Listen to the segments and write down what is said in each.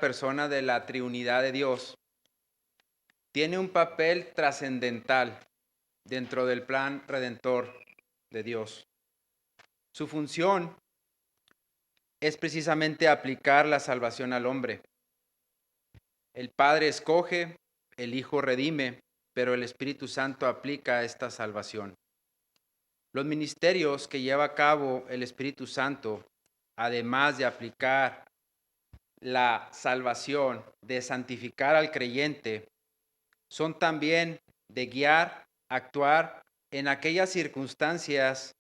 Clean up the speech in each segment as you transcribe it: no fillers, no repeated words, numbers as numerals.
persona de la Trinidad de Dios tiene un papel trascendental dentro del plan redentor de Dios. Su función es precisamente aplicar la salvación al hombre. El Padre escoge, el Hijo redime, pero el Espíritu Santo aplica esta salvación. Los ministerios que lleva a cabo el Espíritu Santo, además de aplicar la salvación, de santificar al creyente, son también de guiar, actuar en aquellas circunstancias,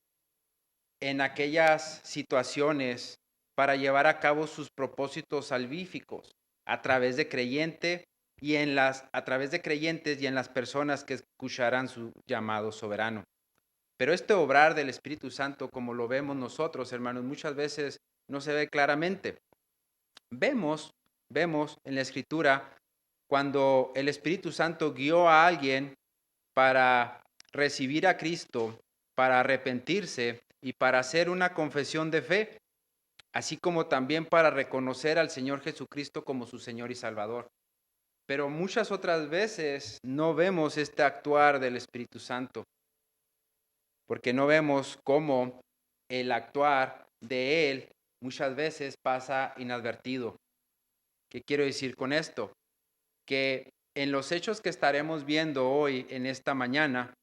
en aquellas situaciones para llevar a cabo sus propósitos salvíficos a través de creyente y a través de creyentes y en las personas que escucharán su llamado soberano. Pero este obrar del Espíritu Santo, como lo vemos nosotros, hermanos, muchas veces no se ve claramente. Vemos en la Escritura cuando el Espíritu Santo guió a alguien para recibir a Cristo, para arrepentirse y para hacer una confesión de fe, así como también para reconocer al Señor Jesucristo como su Señor y Salvador. Pero muchas otras veces no vemos este actuar del Espíritu Santo, porque no vemos cómo el actuar de Él muchas veces pasa inadvertido. ¿Qué quiero decir con esto? Que en los hechos que estaremos viendo hoy, en esta mañana,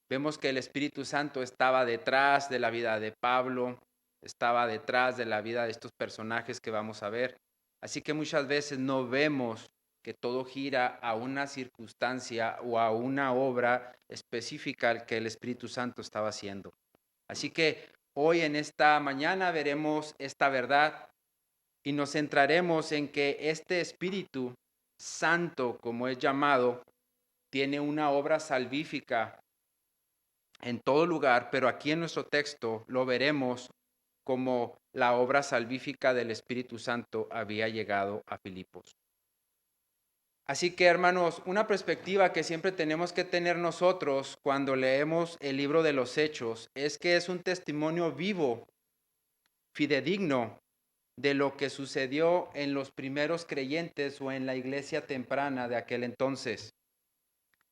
vemos que el Espíritu Santo estaba detrás de la vida de Pablo, estaba detrás de la vida de estos personajes que vamos a ver. Así que muchas veces no vemos que todo gira a una circunstancia o a una obra específica que el Espíritu Santo estaba haciendo. Así que hoy en esta mañana veremos esta verdad y nos centraremos en que este Espíritu Santo, como es llamado, tiene una obra salvífica en todo lugar, pero aquí en nuestro texto lo veremos como la obra salvífica del Espíritu Santo había llegado a Filipos. Así que, hermanos, una perspectiva que siempre tenemos que tener nosotros cuando leemos el libro de los Hechos es que es un testimonio vivo, fidedigno, de lo que sucedió en los primeros creyentes o en la iglesia temprana de aquel entonces.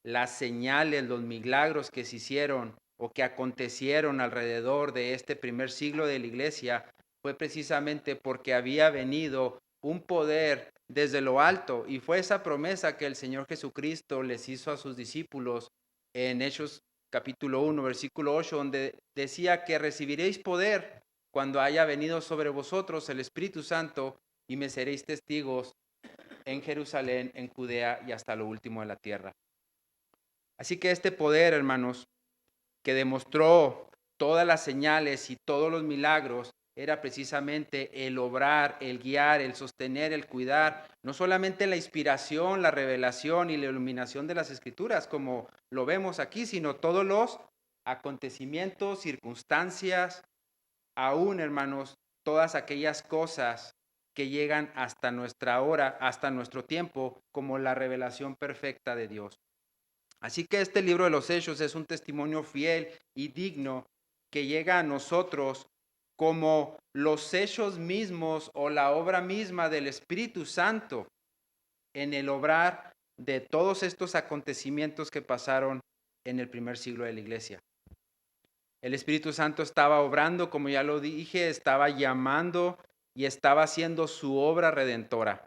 Las señales, los milagros que se hicieron o que acontecieron alrededor de este primer siglo de la iglesia fue precisamente porque había venido un poder desde lo alto y fue esa promesa que el Señor Jesucristo les hizo a sus discípulos en Hechos capítulo 1, versículo 8, donde decía que recibiréis poder cuando haya venido sobre vosotros el Espíritu Santo y me seréis testigos en Jerusalén, en Judea y hasta lo último de la tierra. Así que este poder, hermanos, que demostró todas las señales y todos los milagros, era precisamente el obrar, el guiar, el sostener, el cuidar, no solamente la inspiración, la revelación y la iluminación de las Escrituras, como lo vemos aquí, sino todos los acontecimientos, circunstancias, aún, hermanos, todas aquellas cosas que llegan hasta nuestra hora, hasta nuestro tiempo, como la revelación perfecta de Dios. Así que este libro de los Hechos es un testimonio fiel y digno que llega a nosotros como los hechos mismos o la obra misma del Espíritu Santo en el obrar de todos estos acontecimientos que pasaron en el primer siglo de la iglesia. El Espíritu Santo estaba obrando, como ya lo dije, estaba llamando y estaba haciendo su obra redentora.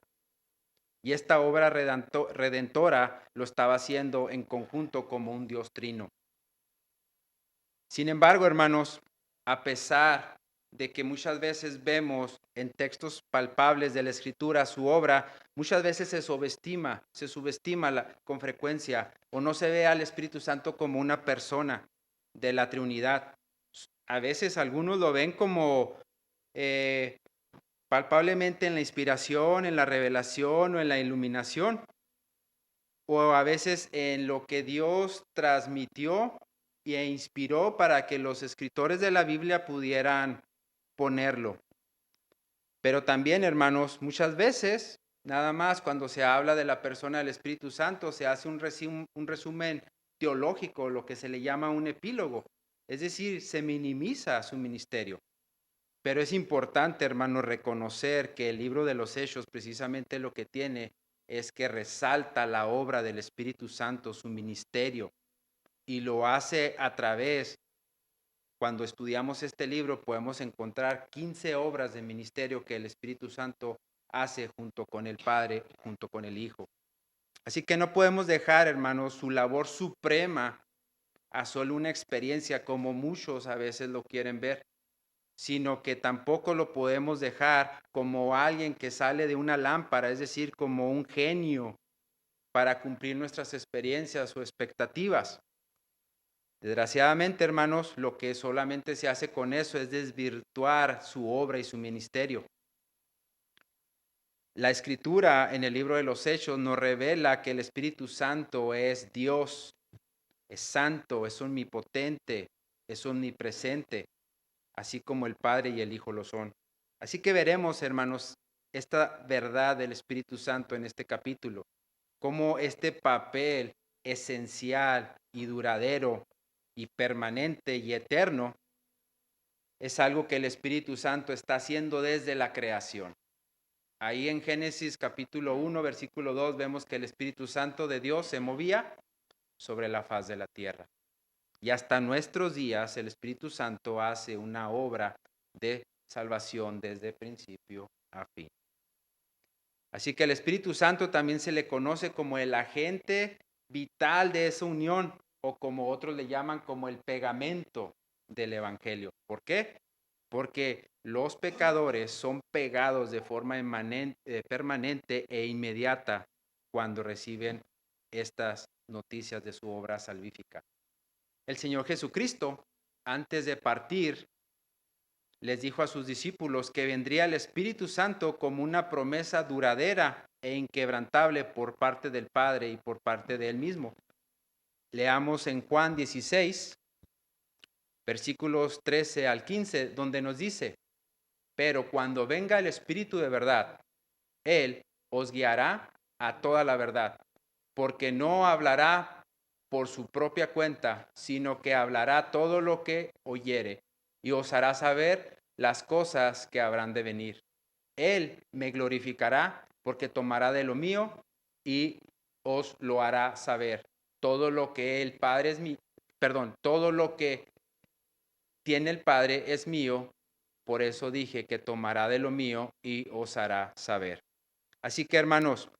Y esta obra redentora lo estaba haciendo en conjunto como un Dios trino. Sin embargo, hermanos, a pesar de que muchas veces vemos en textos palpables de la Escritura su obra, muchas veces se subestima con frecuencia, o no se ve al Espíritu Santo como una persona de la Trinidad. A veces algunos lo ven como palpablemente en la inspiración, en la revelación o en la iluminación, o a veces en lo que Dios transmitió e inspiró para que los escritores de la Biblia pudieran ponerlo. Pero también, hermanos, muchas veces, nada más cuando se habla de la persona del Espíritu Santo, se hace un resumen teológico, lo que se le llama un epílogo. Es decir, se minimiza su ministerio. Pero es importante, hermano, reconocer que el libro de los Hechos precisamente lo que tiene es que resalta la obra del Espíritu Santo, su ministerio, y lo hace a través, cuando estudiamos este libro, podemos encontrar 15 obras de ministerio que el Espíritu Santo hace junto con el Padre, junto con el Hijo. Así que no podemos dejar, hermanos, su labor suprema a solo una experiencia como muchos a veces lo quieren ver, sino que tampoco lo podemos dejar como alguien que sale de una lámpara, es decir, como un genio para cumplir nuestras experiencias o expectativas. Desgraciadamente, hermanos, lo que solamente se hace con eso es desvirtuar su obra y su ministerio. La Escritura en el libro de los Hechos nos revela que el Espíritu Santo es Dios, es santo, es omnipotente, es omnipresente, así como el Padre y el Hijo lo son. Así que veremos, hermanos, esta verdad del Espíritu Santo en este capítulo, cómo este papel esencial y duradero y permanente y eterno es algo que el Espíritu Santo está haciendo desde la creación. Ahí en Génesis capítulo 1, versículo 2, vemos que el Espíritu Santo de Dios se movía sobre la faz de la tierra. Y hasta nuestros días el Espíritu Santo hace una obra de salvación desde principio a fin. Así que el Espíritu Santo también se le conoce como el agente vital de esa unión, o como otros le llaman como el pegamento del Evangelio. ¿Por qué? Porque los pecadores son pegados de forma permanente e inmediata cuando reciben estas noticias de su obra salvífica. El Señor Jesucristo, antes de partir, les dijo a sus discípulos que vendría el Espíritu Santo como una promesa duradera e inquebrantable por parte del Padre y por parte de Él mismo. Leamos en Juan 16, versículos 13 al 15, donde nos dice: pero cuando venga el Espíritu de verdad, Él os guiará a toda la verdad, porque no hablará por su propia cuenta, sino que hablará todo lo que oyere y os hará saber las cosas que habrán de venir. Él me glorificará porque tomará de lo mío y os lo hará saber. Todo lo que el Padre es mío, todo lo que tiene el Padre es mío, por eso dije que tomará de lo mío y os hará saber. Así que, hermanos,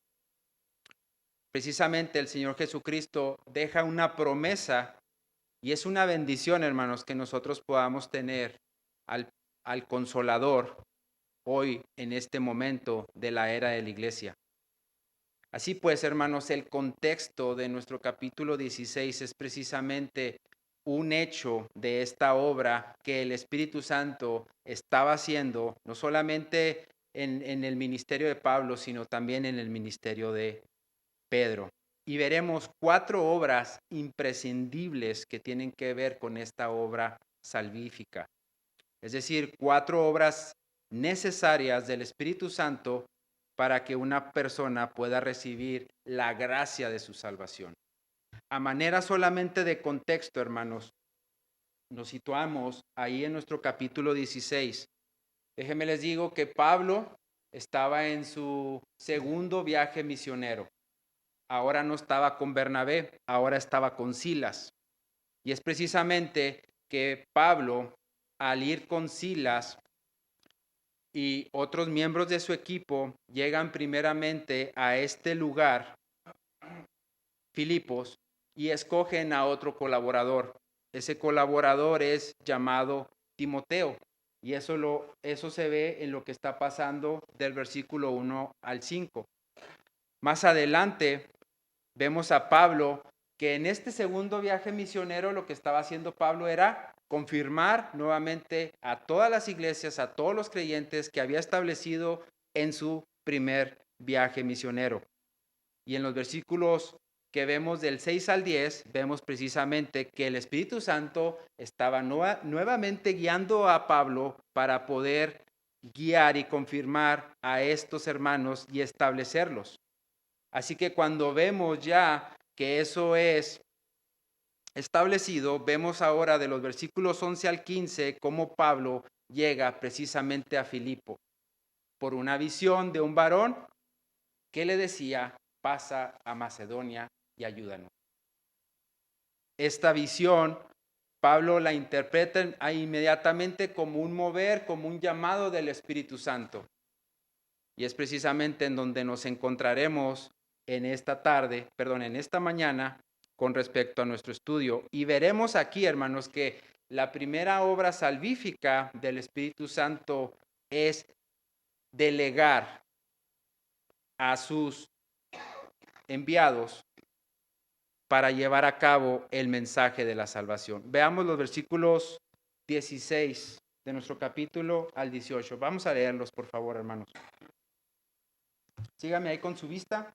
precisamente el Señor Jesucristo deja una promesa y es una bendición, hermanos, que nosotros podamos tener al Consolador hoy en este momento de la era de la iglesia. Así pues, hermanos, el contexto de nuestro capítulo 16 es precisamente un hecho de esta obra que el Espíritu Santo estaba haciendo, no solamente en el ministerio de Pablo, sino también en el ministerio de Pedro. Y veremos 4 obras imprescindibles que tienen que ver con esta obra salvífica. Es decir, 4 obras necesarias del Espíritu Santo para que una persona pueda recibir la gracia de su salvación. A manera solamente de contexto, hermanos, nos situamos ahí en nuestro capítulo 16. Déjenme les digo que Pablo estaba en su segundo viaje misionero. Ahora no estaba con Bernabé, ahora estaba con Silas. Y es precisamente que Pablo, al ir con Silas y otros miembros de su equipo, llegan primeramente a este lugar, Filipos, y escogen a otro colaborador. Ese colaborador es llamado Timoteo. Y eso se ve en lo que está pasando del versículo 1 al 5. Más adelante vemos a Pablo que en este segundo viaje misionero lo que estaba haciendo Pablo era confirmar nuevamente a todas las iglesias, a todos los creyentes que había establecido en su primer viaje misionero. Y en los versículos que vemos del 6 al 10, vemos precisamente que el Espíritu Santo estaba nuevamente guiando a Pablo para poder guiar y confirmar a estos hermanos y establecerlos. Así que cuando vemos ya que eso es establecido, vemos ahora de los versículos 11 al 15 cómo Pablo llega precisamente a Filipo por una visión de un varón que le decía, pasa a Macedonia y ayúdanos. Esta visión, Pablo la interpreta inmediatamente como un mover, como un llamado del Espíritu Santo. Y es precisamente en donde nos encontraremos en esta mañana, con respecto a nuestro estudio. Y veremos aquí, hermanos, que la primera obra salvífica del Espíritu Santo es delegar a sus enviados para llevar a cabo el mensaje de la salvación. Veamos los versículos 16 de nuestro capítulo al 18. Vamos a leerlos, por favor, hermanos. Sígame ahí con su vista.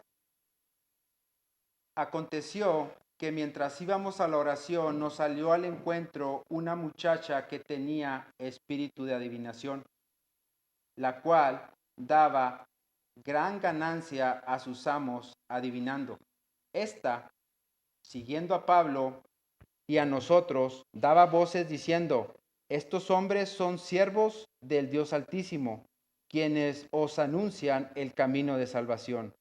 Aconteció que mientras íbamos a la oración nos salió al encuentro una muchacha que tenía espíritu de adivinación, la cual daba gran ganancia a sus amos adivinando. Esta, siguiendo a Pablo y a nosotros, daba voces diciendo, estos hombres son siervos del Dios Altísimo, quienes os anuncian el camino de salvación.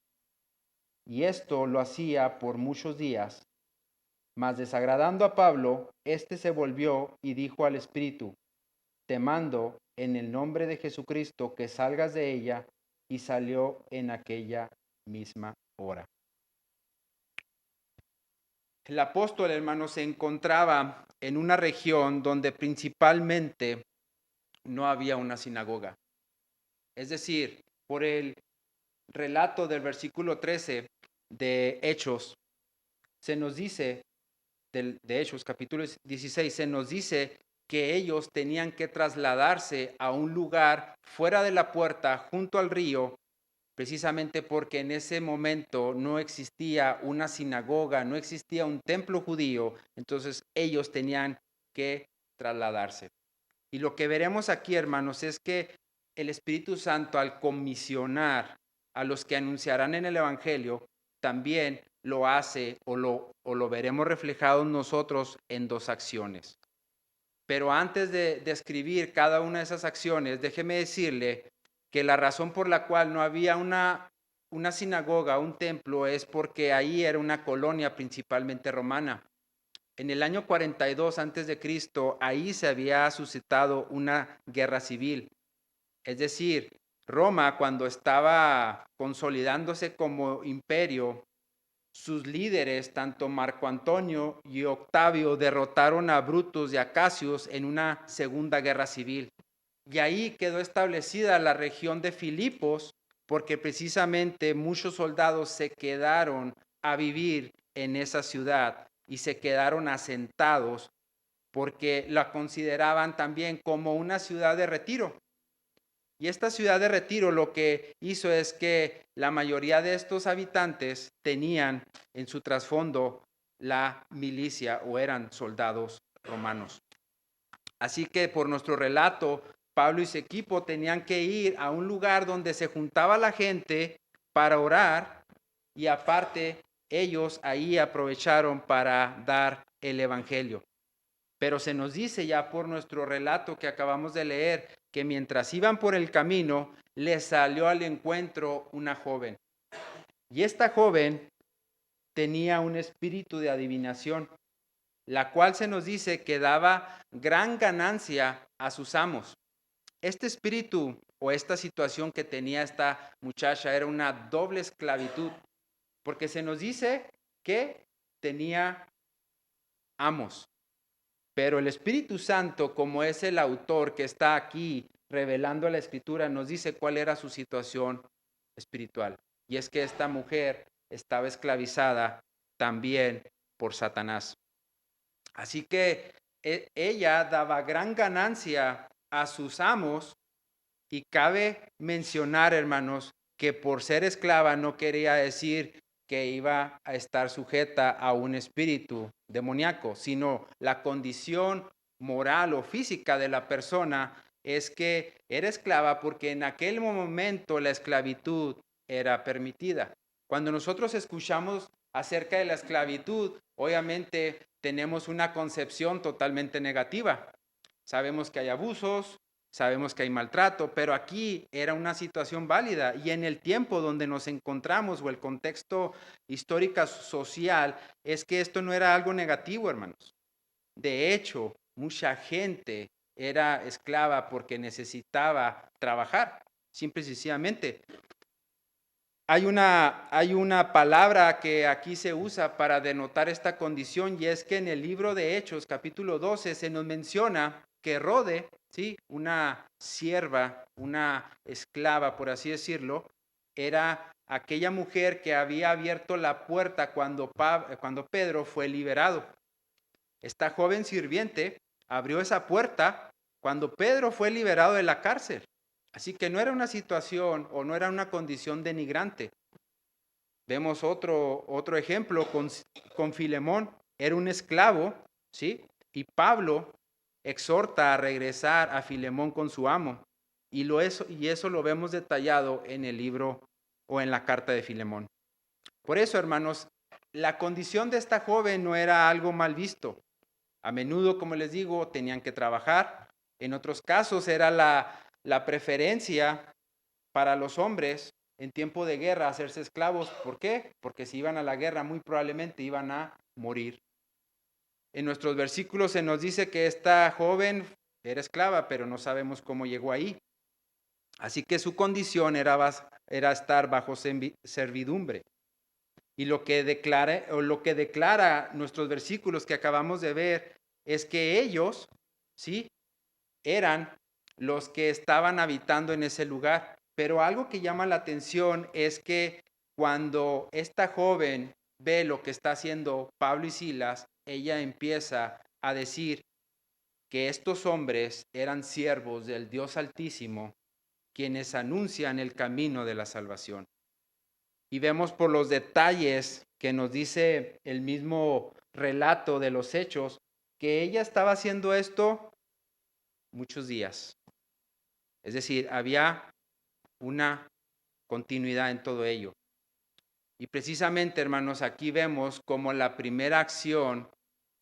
Y esto lo hacía por muchos días. Mas desagradando a Pablo, éste se volvió y dijo al espíritu, te mando en el nombre de Jesucristo que salgas de ella, y salió en aquella misma hora. El apóstol, hermano, se encontraba en una región donde principalmente no había una sinagoga. Es decir, por el relato del versículo 13 de Hechos, se nos dice, de Hechos capítulo 16, se nos dice que ellos tenían que trasladarse a un lugar fuera de la puerta, junto al río, precisamente porque en ese momento no existía una sinagoga, no existía un templo judío, entonces ellos tenían que trasladarse. Y lo que veremos aquí, hermanos, es que el Espíritu Santo, al comisionar a los que anunciarán en el Evangelio, también lo hace o lo veremos reflejado nosotros en dos acciones. Pero antes de describir cada una de esas acciones, déjeme decirle que la razón por la cual no había una sinagoga, un templo, es porque ahí era una colonia principalmente romana. En el año 42 antes de Cristo, ahí se había suscitado una guerra civil. Es decir, Roma, cuando estaba consolidándose como imperio, sus líderes, tanto Marco Antonio y Octavio, derrotaron a Brutus y a Cassius en una segunda guerra civil. Y ahí quedó establecida la región de Filipos, porque precisamente muchos soldados se quedaron a vivir en esa ciudad y se quedaron asentados porque la consideraban también como una ciudad de retiro. Y esta ciudad de retiro lo que hizo es que la mayoría de estos habitantes tenían en su trasfondo la milicia o eran soldados romanos. Así que por nuestro relato, Pablo y su equipo tenían que ir a un lugar donde se juntaba la gente para orar y aparte ellos ahí aprovecharon para dar el evangelio. Pero se nos dice ya por nuestro relato que acabamos de leer que mientras iban por el camino les salió al encuentro una joven. Y esta joven tenía un espíritu de adivinación, la cual se nos dice que daba gran ganancia a sus amos. Este espíritu o esta situación que tenía esta muchacha era una doble esclavitud, porque se nos dice que tenía amos. Pero el Espíritu Santo, como es el autor que está aquí revelando la Escritura, nos dice cuál era su situación espiritual. Y es que esta mujer estaba esclavizada también por Satanás. Así que ella daba gran ganancia a sus amos y cabe mencionar, hermanos, que por ser esclava no quería decir que iba a estar sujeta a un espíritu demoníaco, sino la condición moral o física de la persona es que era esclava porque en aquel momento la esclavitud era permitida. Cuando nosotros escuchamos acerca de la esclavitud, obviamente tenemos una concepción totalmente negativa. Sabemos que hay abusos, sabemos que hay maltrato, pero aquí era una situación válida y en el tiempo donde nos encontramos o el contexto histórico social es que esto no era algo negativo, hermanos. De hecho, mucha gente era esclava porque necesitaba trabajar, simple y sencillamente. Hay una palabra que aquí se usa para denotar esta condición y es que en el libro de Hechos, capítulo 12, se nos menciona que Rode, ¿sí? Una sierva, una esclava, por así decirlo, era aquella mujer que había abierto la puerta cuando Pedro fue liberado. Esta joven sirviente abrió esa puerta cuando Pedro fue liberado de la cárcel. Así que no era una situación o no era una condición denigrante. Vemos otro ejemplo con Filemón, era un esclavo, ¿sí? Y Pablo exhorta a regresar a Filemón con su amo. Y eso lo vemos detallado en el libro o en la carta de Filemón. Por eso, hermanos, la condición de esta joven no era algo mal visto. A menudo, como les digo, tenían que trabajar. En otros casos era la preferencia para los hombres en tiempo de guerra hacerse esclavos. ¿Por qué? Porque si iban a la guerra muy probablemente iban a morir. En nuestros versículos se nos dice que esta joven era esclava, pero no sabemos cómo llegó ahí. Así que su condición era estar bajo servidumbre. Y lo que declara nuestros versículos que acabamos de ver es que ellos, ¿sí? Eran los que estaban habitando en ese lugar. Pero algo que llama la atención es que cuando esta joven ve lo que está haciendo Pablo y Silas, ella empieza a decir que estos hombres eran siervos del Dios Altísimo, quienes anuncian el camino de la salvación. Y vemos por los detalles que nos dice el mismo relato de los hechos, que ella estaba haciendo esto muchos días. Es decir, había una continuidad en todo ello. Y precisamente, hermanos, aquí vemos como la primera acción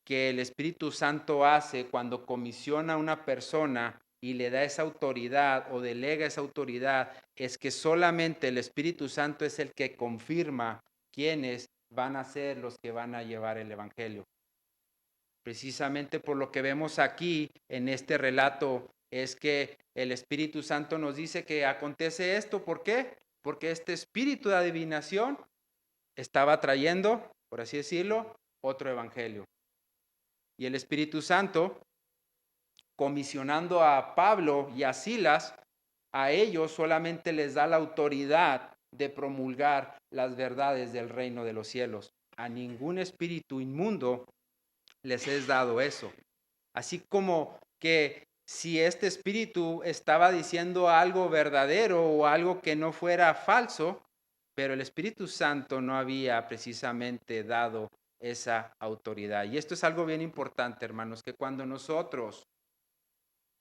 que el Espíritu Santo hace cuando comisiona a una persona y le da esa autoridad o delega esa autoridad, es que solamente el Espíritu Santo es el que confirma quiénes van a ser los que van a llevar el Evangelio. Precisamente por lo que vemos aquí en este relato es que el Espíritu Santo nos dice que acontece esto. ¿Por qué? Porque este espíritu de adivinación estaba trayendo, por así decirlo, otro evangelio. Y el Espíritu Santo, comisionando a Pablo y a Silas, a ellos solamente les da la autoridad de promulgar las verdades del reino de los cielos. A ningún espíritu inmundo les es dado eso. Así como que si este espíritu estaba diciendo algo verdadero o algo que no fuera falso, pero el Espíritu Santo no había precisamente dado esa autoridad. Y esto es algo bien importante, hermanos, que cuando nosotros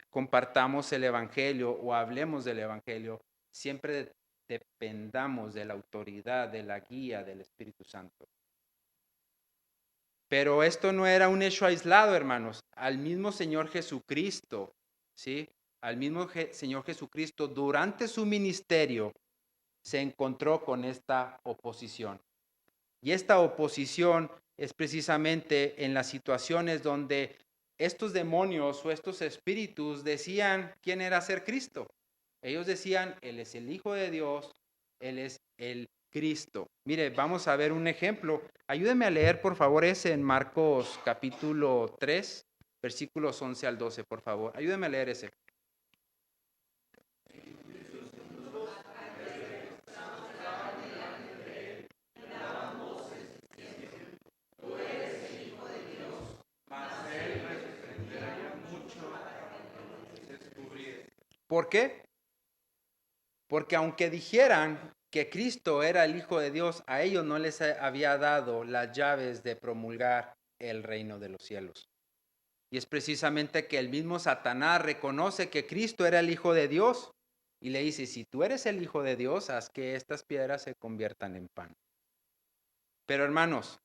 compartamos el Evangelio o hablemos del Evangelio, siempre dependamos de la autoridad, de la guía del Espíritu Santo. Pero esto no era un hecho aislado, hermanos. Al mismo Señor Jesucristo, ¿sí? Al mismo Señor Jesucristo, durante su ministerio, se encontró con esta oposición. Y esta oposición es precisamente en las situaciones donde estos demonios o estos espíritus decían quién era ser Cristo. Ellos decían, Él es el Hijo de Dios, Él es el Cristo. Mire, vamos a ver un ejemplo. Ayúdeme a leer, por favor, ese en Marcos capítulo 3, versículos 11 al 12, por favor. Ayúdeme a leer ese. ¿Por qué? Porque aunque dijeran que Cristo era el Hijo de Dios, a ellos no les había dado las llaves de promulgar el reino de los cielos. Y es precisamente que el mismo Satanás reconoce que Cristo era el Hijo de Dios y le dice, si tú eres el Hijo de Dios, haz que estas piedras se conviertan en pan. Pero hermanos,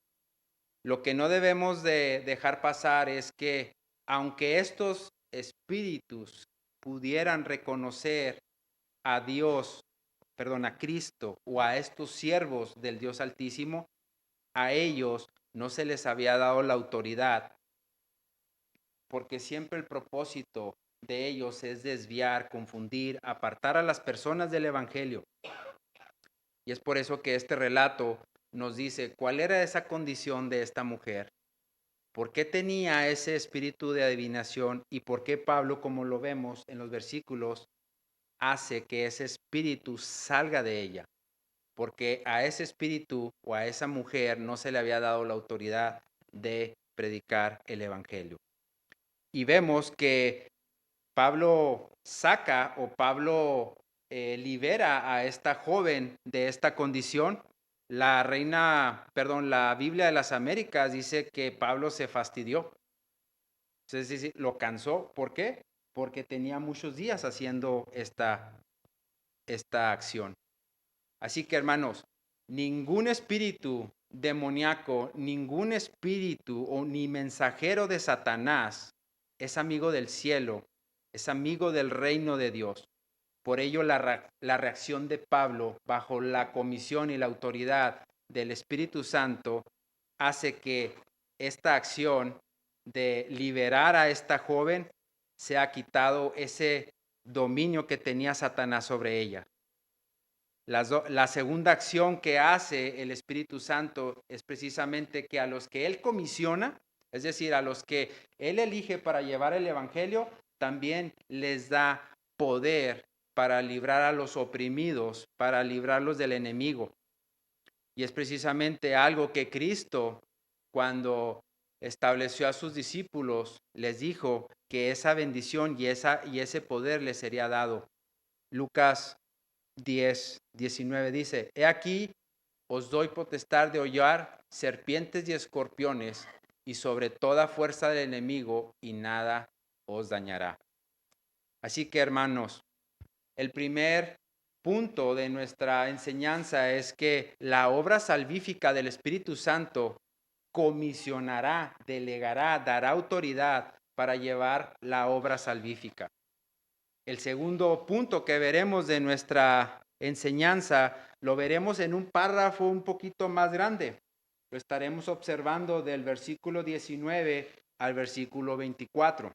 lo que no debemos de dejar pasar es que aunque estos espíritus pudieran reconocer a Dios, perdón, a Cristo o a estos siervos del Dios Altísimo, a ellos no se les había dado la autoridad, porque siempre el propósito de ellos es desviar, confundir, apartar a las personas del Evangelio. Y es por eso que este relato nos dice cuál era esa condición de esta mujer, por qué tenía ese espíritu de adivinación y por qué Pablo, como lo vemos en los versículos, hace que ese espíritu salga de ella, porque a ese espíritu o a esa mujer no se le había dado la autoridad de predicar el Evangelio. Y vemos que Pablo saca o Pablo libera a esta joven de esta condición. La Biblia de las Américas dice que Pablo se fastidió. Entonces sí, lo cansó. ¿Por qué? Porque tenía muchos días haciendo esta acción. Así que, hermanos, ningún espíritu demoníaco, ningún espíritu o ni mensajero de Satanás es amigo del cielo, es amigo del reino de Dios. Por ello, la reacción de Pablo bajo la comisión y la autoridad del Espíritu Santo hace que esta acción de liberar a esta joven sea quitado ese dominio que tenía Satanás sobre ella. La segunda acción que hace el Espíritu Santo es precisamente que a los que Él comisiona, es decir, a los que Él elige para llevar el Evangelio, también les da poder para librar a los oprimidos, para librarlos del enemigo. Y es precisamente algo que Cristo, cuando estableció a sus discípulos, les dijo que esa bendición y ese poder les sería dado. Lucas 10:19 dice: He aquí, os doy potestad de hollar serpientes y escorpiones y sobre toda fuerza del enemigo, y nada os dañará. Así que, hermanos, el primer punto de nuestra enseñanza es que la obra salvífica del Espíritu Santo comisionará, delegará, dará autoridad para llevar la obra salvífica. El segundo punto que veremos de nuestra enseñanza lo veremos en un párrafo un poquito más grande. Lo estaremos observando del versículo 19 al versículo 24.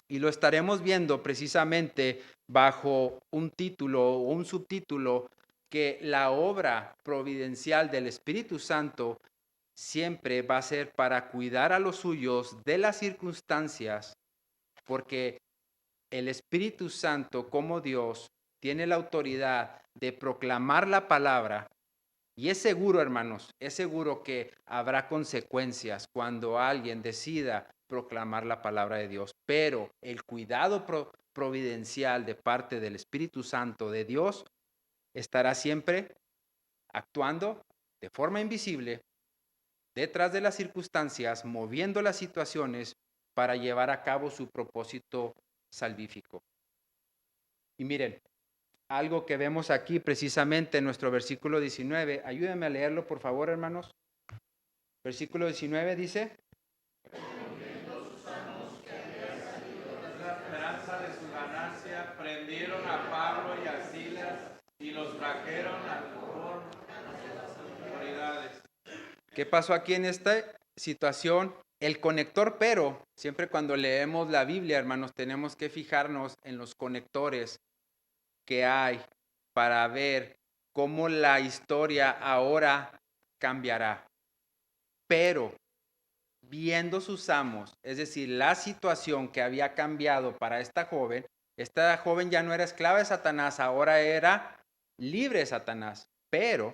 Y lo estaremos viendo precisamente bajo un título o un subtítulo, que la obra providencial del Espíritu Santo siempre va a ser para cuidar a los suyos de las circunstancias, porque el Espíritu Santo, como Dios, tiene la autoridad de proclamar la palabra. Y es seguro, hermanos, es seguro que habrá consecuencias cuando alguien decida proclamar la palabra de Dios. Pero el cuidado providencial de parte del Espíritu Santo de Dios estará siempre actuando de forma invisible detrás de las circunstancias, moviendo las situaciones para llevar a cabo su propósito salvífico. Y miren, algo que vemos aquí precisamente en nuestro versículo 19. Ayúdenme a leerlo, por favor, hermanos. Versículo 19 dice: la esperanza de su ganancia, prendieron a Pablo y a Silas y los trajeron a las autoridades. ¿Qué pasó aquí en esta situación? El conector, pero siempre cuando leemos la Biblia, hermanos, tenemos que fijarnos en los conectores que hay para ver cómo la historia ahora cambiará. Pero viendo sus amos, es decir, la situación que había cambiado para esta joven ya no era esclava de Satanás, ahora era libre de Satanás. Pero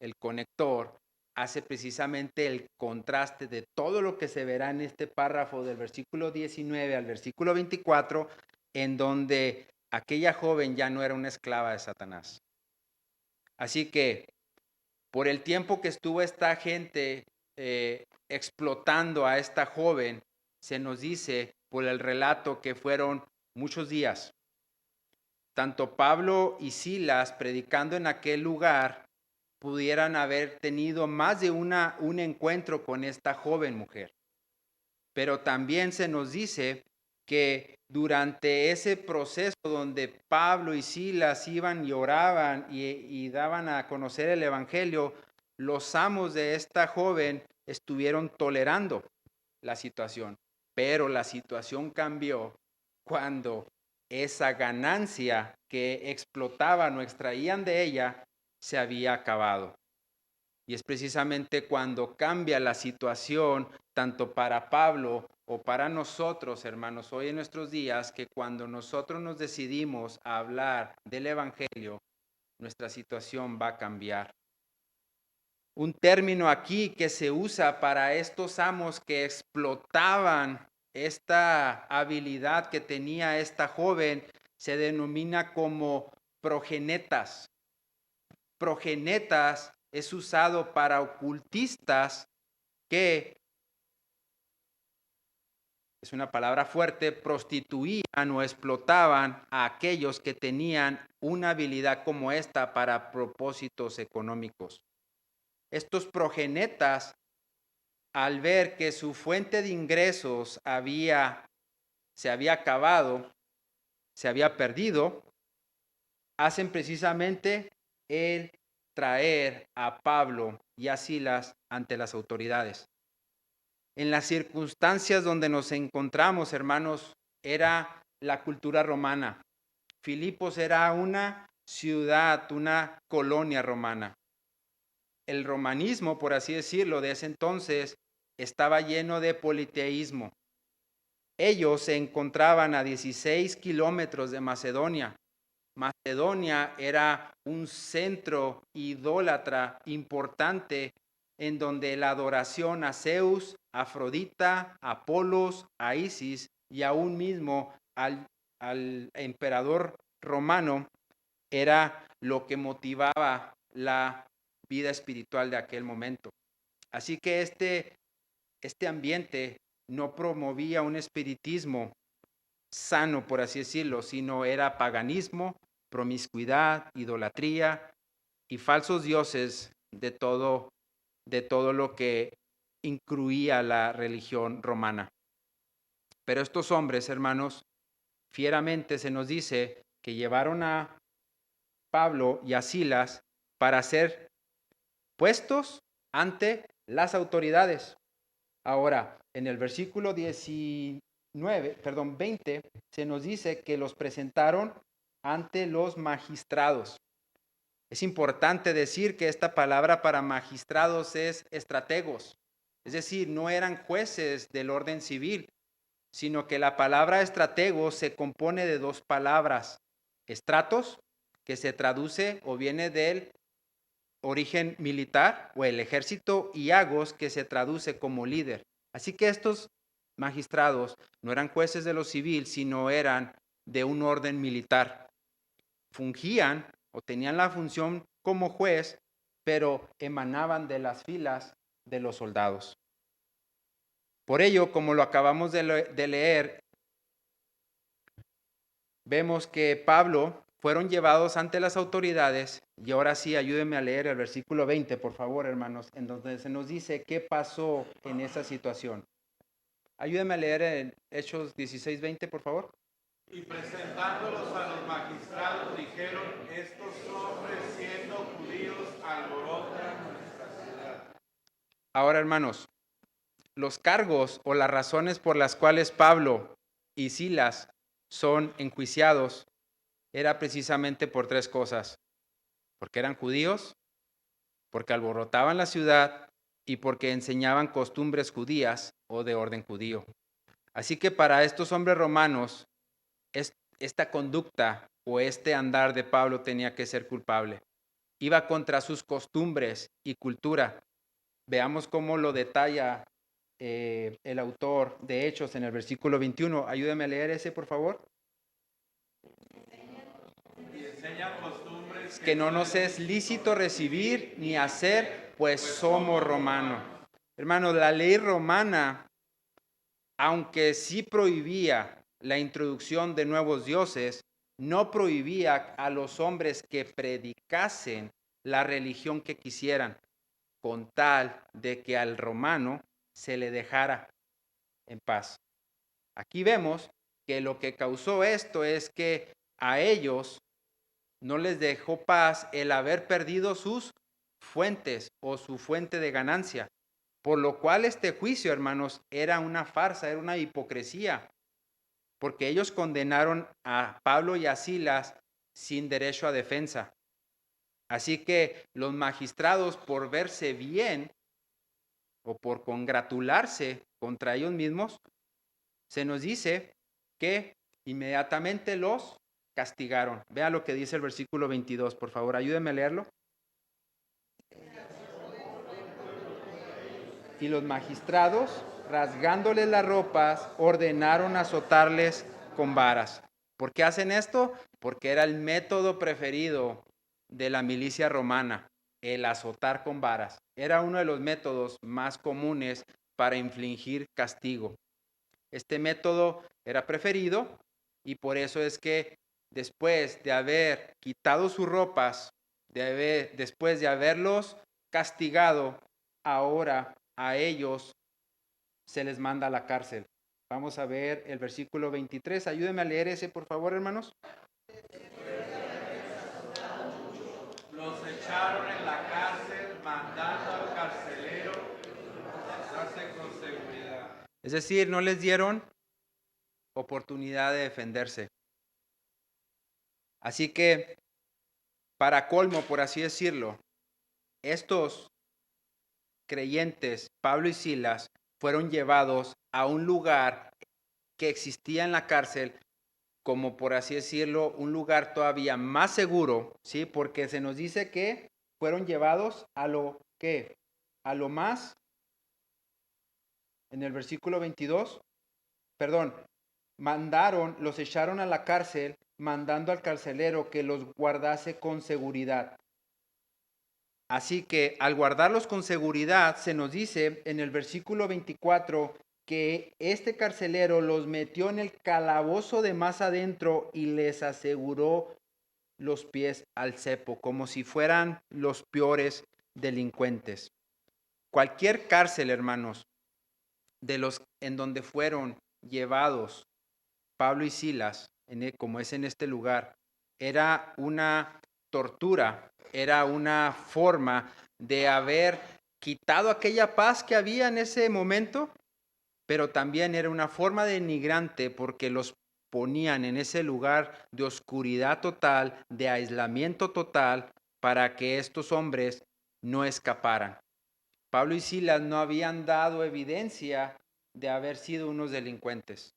el conector hace precisamente el contraste de todo lo que se verá en este párrafo del versículo 19 al versículo 24, en donde aquella joven ya no era una esclava de Satanás. Así que por el tiempo que estuvo esta gente explotando a esta joven, se nos dice por el relato que fueron muchos días. Tanto Pablo y Silas, predicando en aquel lugar, pudieran haber tenido más de un encuentro con esta joven mujer. Pero también se nos dice que durante ese proceso donde Pablo y Silas iban y oraban y daban a conocer el Evangelio, los amos de esta joven estuvieron tolerando la situación, pero la situación cambió cuando esa ganancia que explotaban o extraían de ella se había acabado. Y es precisamente cuando cambia la situación, tanto para Pablo o para nosotros, hermanos, hoy en nuestros días, que cuando nosotros nos decidimos a hablar del Evangelio, nuestra situación va a cambiar. Un término aquí que se usa para estos amos que explotaban esta habilidad que tenía esta joven se denomina como progenetas. Progenetas es usado para ocultistas que, es una palabra fuerte, prostituían o explotaban a aquellos que tenían una habilidad como esta para propósitos económicos. Estos progenetas, al ver que su fuente de ingresos se había acabado, se había perdido, hacen precisamente el traer a Pablo y a Silas ante las autoridades. En las circunstancias donde nos encontramos, hermanos, era la cultura romana. Filipos era una ciudad, una colonia romana. El romanismo, por así decirlo, de ese entonces estaba lleno de politeísmo. Ellos se encontraban a 16 kilómetros de Macedonia. Macedonia era un centro idólatra importante en donde la adoración a Zeus, a Afrodita, a Apolos, a Isis y aún mismo al emperador romano era lo que motivaba la vida espiritual de aquel momento. Así que este ambiente no promovía un espiritismo sano, por así decirlo, sino era paganismo, promiscuidad, idolatría y falsos dioses de todo lo que incluía la religión romana. Pero estos hombres, hermanos, fieramente se nos dice que llevaron a Pablo y a Silas para ser puestos ante las autoridades. Ahora, en el versículo 20, se nos dice que los presentaron ante los magistrados. Es importante decir que esta palabra para magistrados es estrategos, es decir, no eran jueces del orden civil, sino que la palabra estratego se compone de dos palabras, estratos, que se traduce o viene del origen militar o el ejército, y agos, que se traduce como líder. Así que estos magistrados no eran jueces de lo civil, sino eran de un orden militar. Fungían o tenían la función como juez, pero emanaban de las filas de los soldados. Por ello, como lo acabamos de leer, vemos que Pablo fueron llevados ante las autoridades, y ahora sí, ayúdenme a leer el versículo 20, por favor, hermanos, en donde se nos dice qué pasó en esa situación. Ayúdenme a leer en Hechos 16:20, por favor. Y presentándolos a los magistrados dijeron, estos hombres siendo judíos alborotan nuestra ciudad. Ahora, hermanos, los cargos o las razones por las cuales Pablo y Silas son enjuiciados era precisamente por tres cosas: porque eran judíos, porque alborotaban la ciudad y porque enseñaban costumbres judías o de orden judío. Así que para estos hombres romanos, esta conducta o este andar de Pablo tenía que ser culpable. Iba contra sus costumbres y cultura. Veamos cómo lo detalla el autor de Hechos en el versículo 21. Ayúdame a leer ese, por favor. Y enseñan costumbres Que no nos es lícito recibir ni hacer, pues somos romanos. Hermanos, la ley romana, aunque sí prohibía la introducción de nuevos dioses, no prohibía a los hombres que predicasen la religión que quisieran, con tal de que al romano se le dejara en paz. Aquí vemos que lo que causó esto es que a ellos no les dejó paz el haber perdido sus fuentes o su fuente de ganancia. Por lo cual este juicio, hermanos, era una farsa, era una hipocresía, porque ellos condenaron a Pablo y a Silas sin derecho a defensa. Así que los magistrados, por verse bien o por congratularse contra ellos mismos, se nos dice que inmediatamente los castigaron. Vea lo que dice el versículo 22, por favor, ayúdenme a leerlo. Y los magistrados, rasgándoles las ropas, ordenaron azotarles con varas. ¿Por qué hacen esto? Porque era el método preferido de la milicia romana, el azotar con varas. Era uno de los métodos más comunes para infligir castigo. Este método era preferido y por eso es que después de haber quitado sus ropas, después de haberlos castigado, ahora a ellos se les manda a la cárcel. Vamos a ver el versículo 23. Ayúdenme a leer ese, por favor, hermanos. Los echaron en la cárcel, mandando al carcelero darse con seguridad. Es decir, no les dieron oportunidad de defenderse. Así que, para colmo, por así decirlo, estos creyentes, Pablo y Silas, fueron llevados a un lugar que existía en la cárcel, como por así decirlo, un lugar todavía más seguro, ¿sí? Porque se nos dice que fueron llevados a lo que, a lo más, en el versículo 22, perdón, los echaron a la cárcel, mandando al carcelero que los guardase con seguridad. Así que al guardarlos con seguridad, se nos dice en el versículo 24 que este carcelero los metió en el calabozo de más adentro y les aseguró los pies al cepo, como si fueran los peores delincuentes. Cualquier cárcel, hermanos, de los en donde fueron llevados Pablo y Silas, como es en este lugar, era una tortura, era una forma de haber quitado aquella paz que había en ese momento, pero también era una forma denigrante porque los ponían en ese lugar de oscuridad total, de aislamiento total, para que estos hombres no escaparan. Pablo y Silas no habían dado evidencia de haber sido unos delincuentes.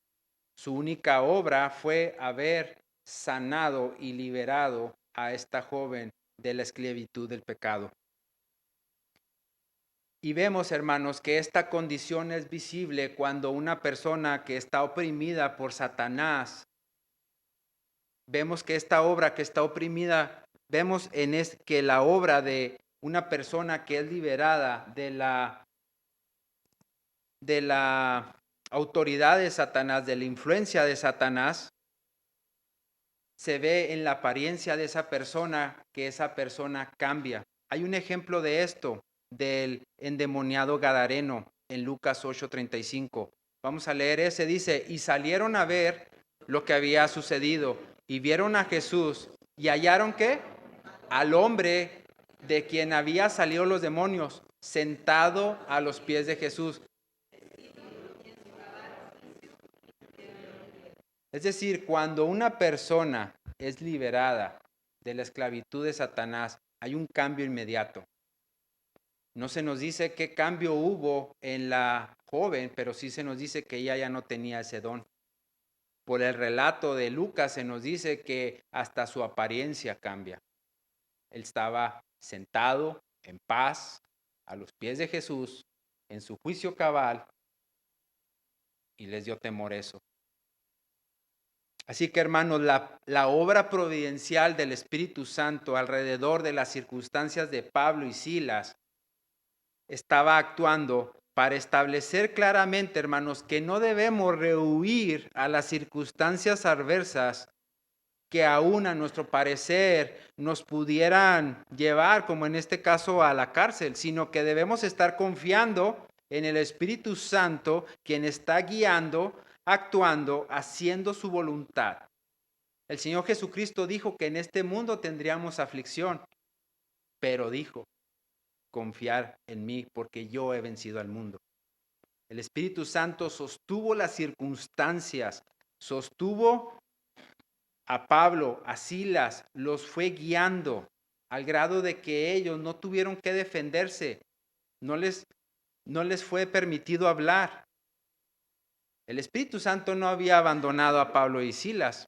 Su única obra fue haber sanado y liberado a esta joven de la esclavitud del pecado. Y vemos, hermanos, que esta condición es visible cuando una persona que está oprimida por Satanás, vemos que esta obra que está oprimida, vemos que la obra de una persona que es liberada de la autoridad de Satanás, de la influencia de Satanás, se ve en la apariencia de esa persona que esa persona cambia. Hay un ejemplo de esto del endemoniado gadareno en Lucas 8:35. Vamos a leer ese, dice, y salieron a ver lo que había sucedido y vieron a Jesús y hallaron que al hombre de quien había salido los demonios sentado a los pies de Jesús. Es decir, cuando una persona es liberada de la esclavitud de Satanás, hay un cambio inmediato. No se nos dice qué cambio hubo en la joven, pero sí se nos dice que ella ya no tenía ese don. Por el relato de Lucas se nos dice que hasta su apariencia cambia. Él estaba sentado en paz a los pies de Jesús en su juicio cabal y les dio temor eso. Así que, hermanos, la obra providencial del Espíritu Santo alrededor de las circunstancias de Pablo y Silas estaba actuando para establecer claramente, hermanos, que no debemos rehuir a las circunstancias adversas que aún a nuestro parecer nos pudieran llevar, como en este caso, a la cárcel, sino que debemos estar confiando en el Espíritu Santo, quien está guiando actuando, haciendo su voluntad. El Señor Jesucristo dijo que en este mundo tendríamos aflicción, pero dijo, confiar en mí porque yo he vencido al mundo. El Espíritu Santo sostuvo las circunstancias, sostuvo a Pablo, a Silas, los fue guiando al grado de que ellos no tuvieron que defenderse, no les fue permitido hablar. El Espíritu Santo no había abandonado a Pablo y Silas.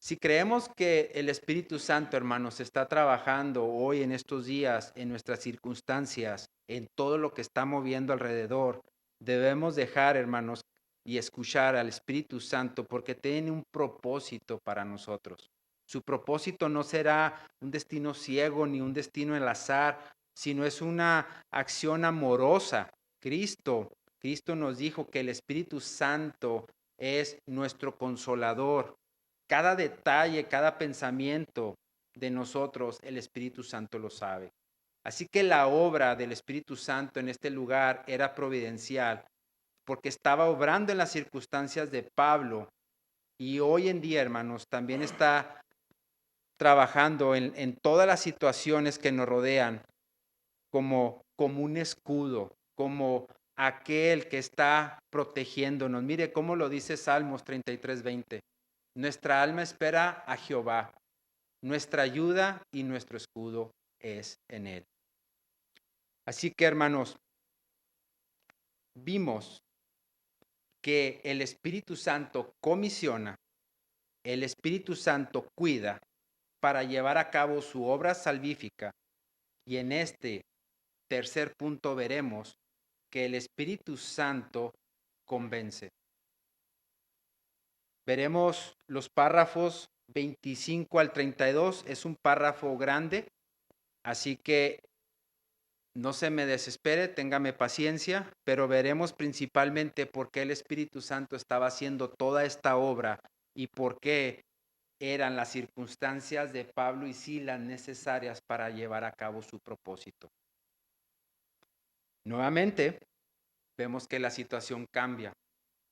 Si creemos que el Espíritu Santo, hermanos, está trabajando hoy en estos días, en nuestras circunstancias, en todo lo que está moviendo alrededor, debemos dejar, hermanos, y escuchar al Espíritu Santo porque tiene un propósito para nosotros. Su propósito no será un destino ciego ni un destino al azar, sino es una acción amorosa. Cristo nos dijo que el Espíritu Santo es nuestro consolador. Cada detalle, cada pensamiento de nosotros, el Espíritu Santo lo sabe. Así que la obra del Espíritu Santo en este lugar era providencial, porque estaba obrando en las circunstancias de Pablo y hoy en día, hermanos, también está trabajando en todas las situaciones que nos rodean como un escudo, como aquel que está protegiéndonos. Mire cómo lo dice Salmos 33:20. Nuestra alma espera a Jehová. Nuestra ayuda y nuestro escudo es en él. Así que, hermanos, vimos que el Espíritu Santo comisiona, el Espíritu Santo cuida para llevar a cabo su obra salvífica. Y en este tercer punto veremos que el Espíritu Santo convence. Veremos los párrafos 25 al 32. Es un párrafo grande, así que no se me desespere, téngame paciencia, pero veremos principalmente por qué el Espíritu Santo estaba haciendo toda esta obra y por qué eran las circunstancias de Pablo y Silas necesarias para llevar a cabo su propósito. Nuevamente, vemos que la situación cambia.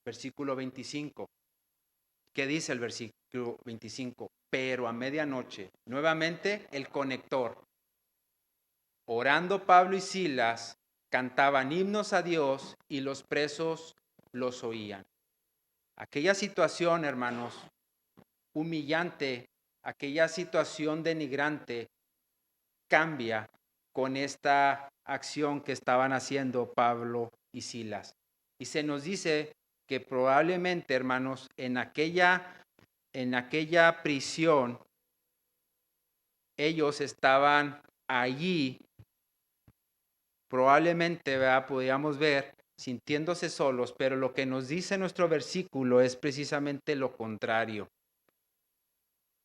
Versículo 25. ¿Qué dice el versículo 25? Pero a medianoche, nuevamente el conector. Orando Pablo y Silas, cantaban himnos a Dios y los presos los oían. Aquella situación, hermanos, humillante, aquella situación denigrante, cambia con esta acción que estaban haciendo Pablo y Silas. Y se nos dice que probablemente, hermanos, en aquella prisión, ellos estaban allí, probablemente, ¿verdad? Podíamos ver, sintiéndose solos, pero lo que nos dice nuestro versículo es precisamente lo contrario.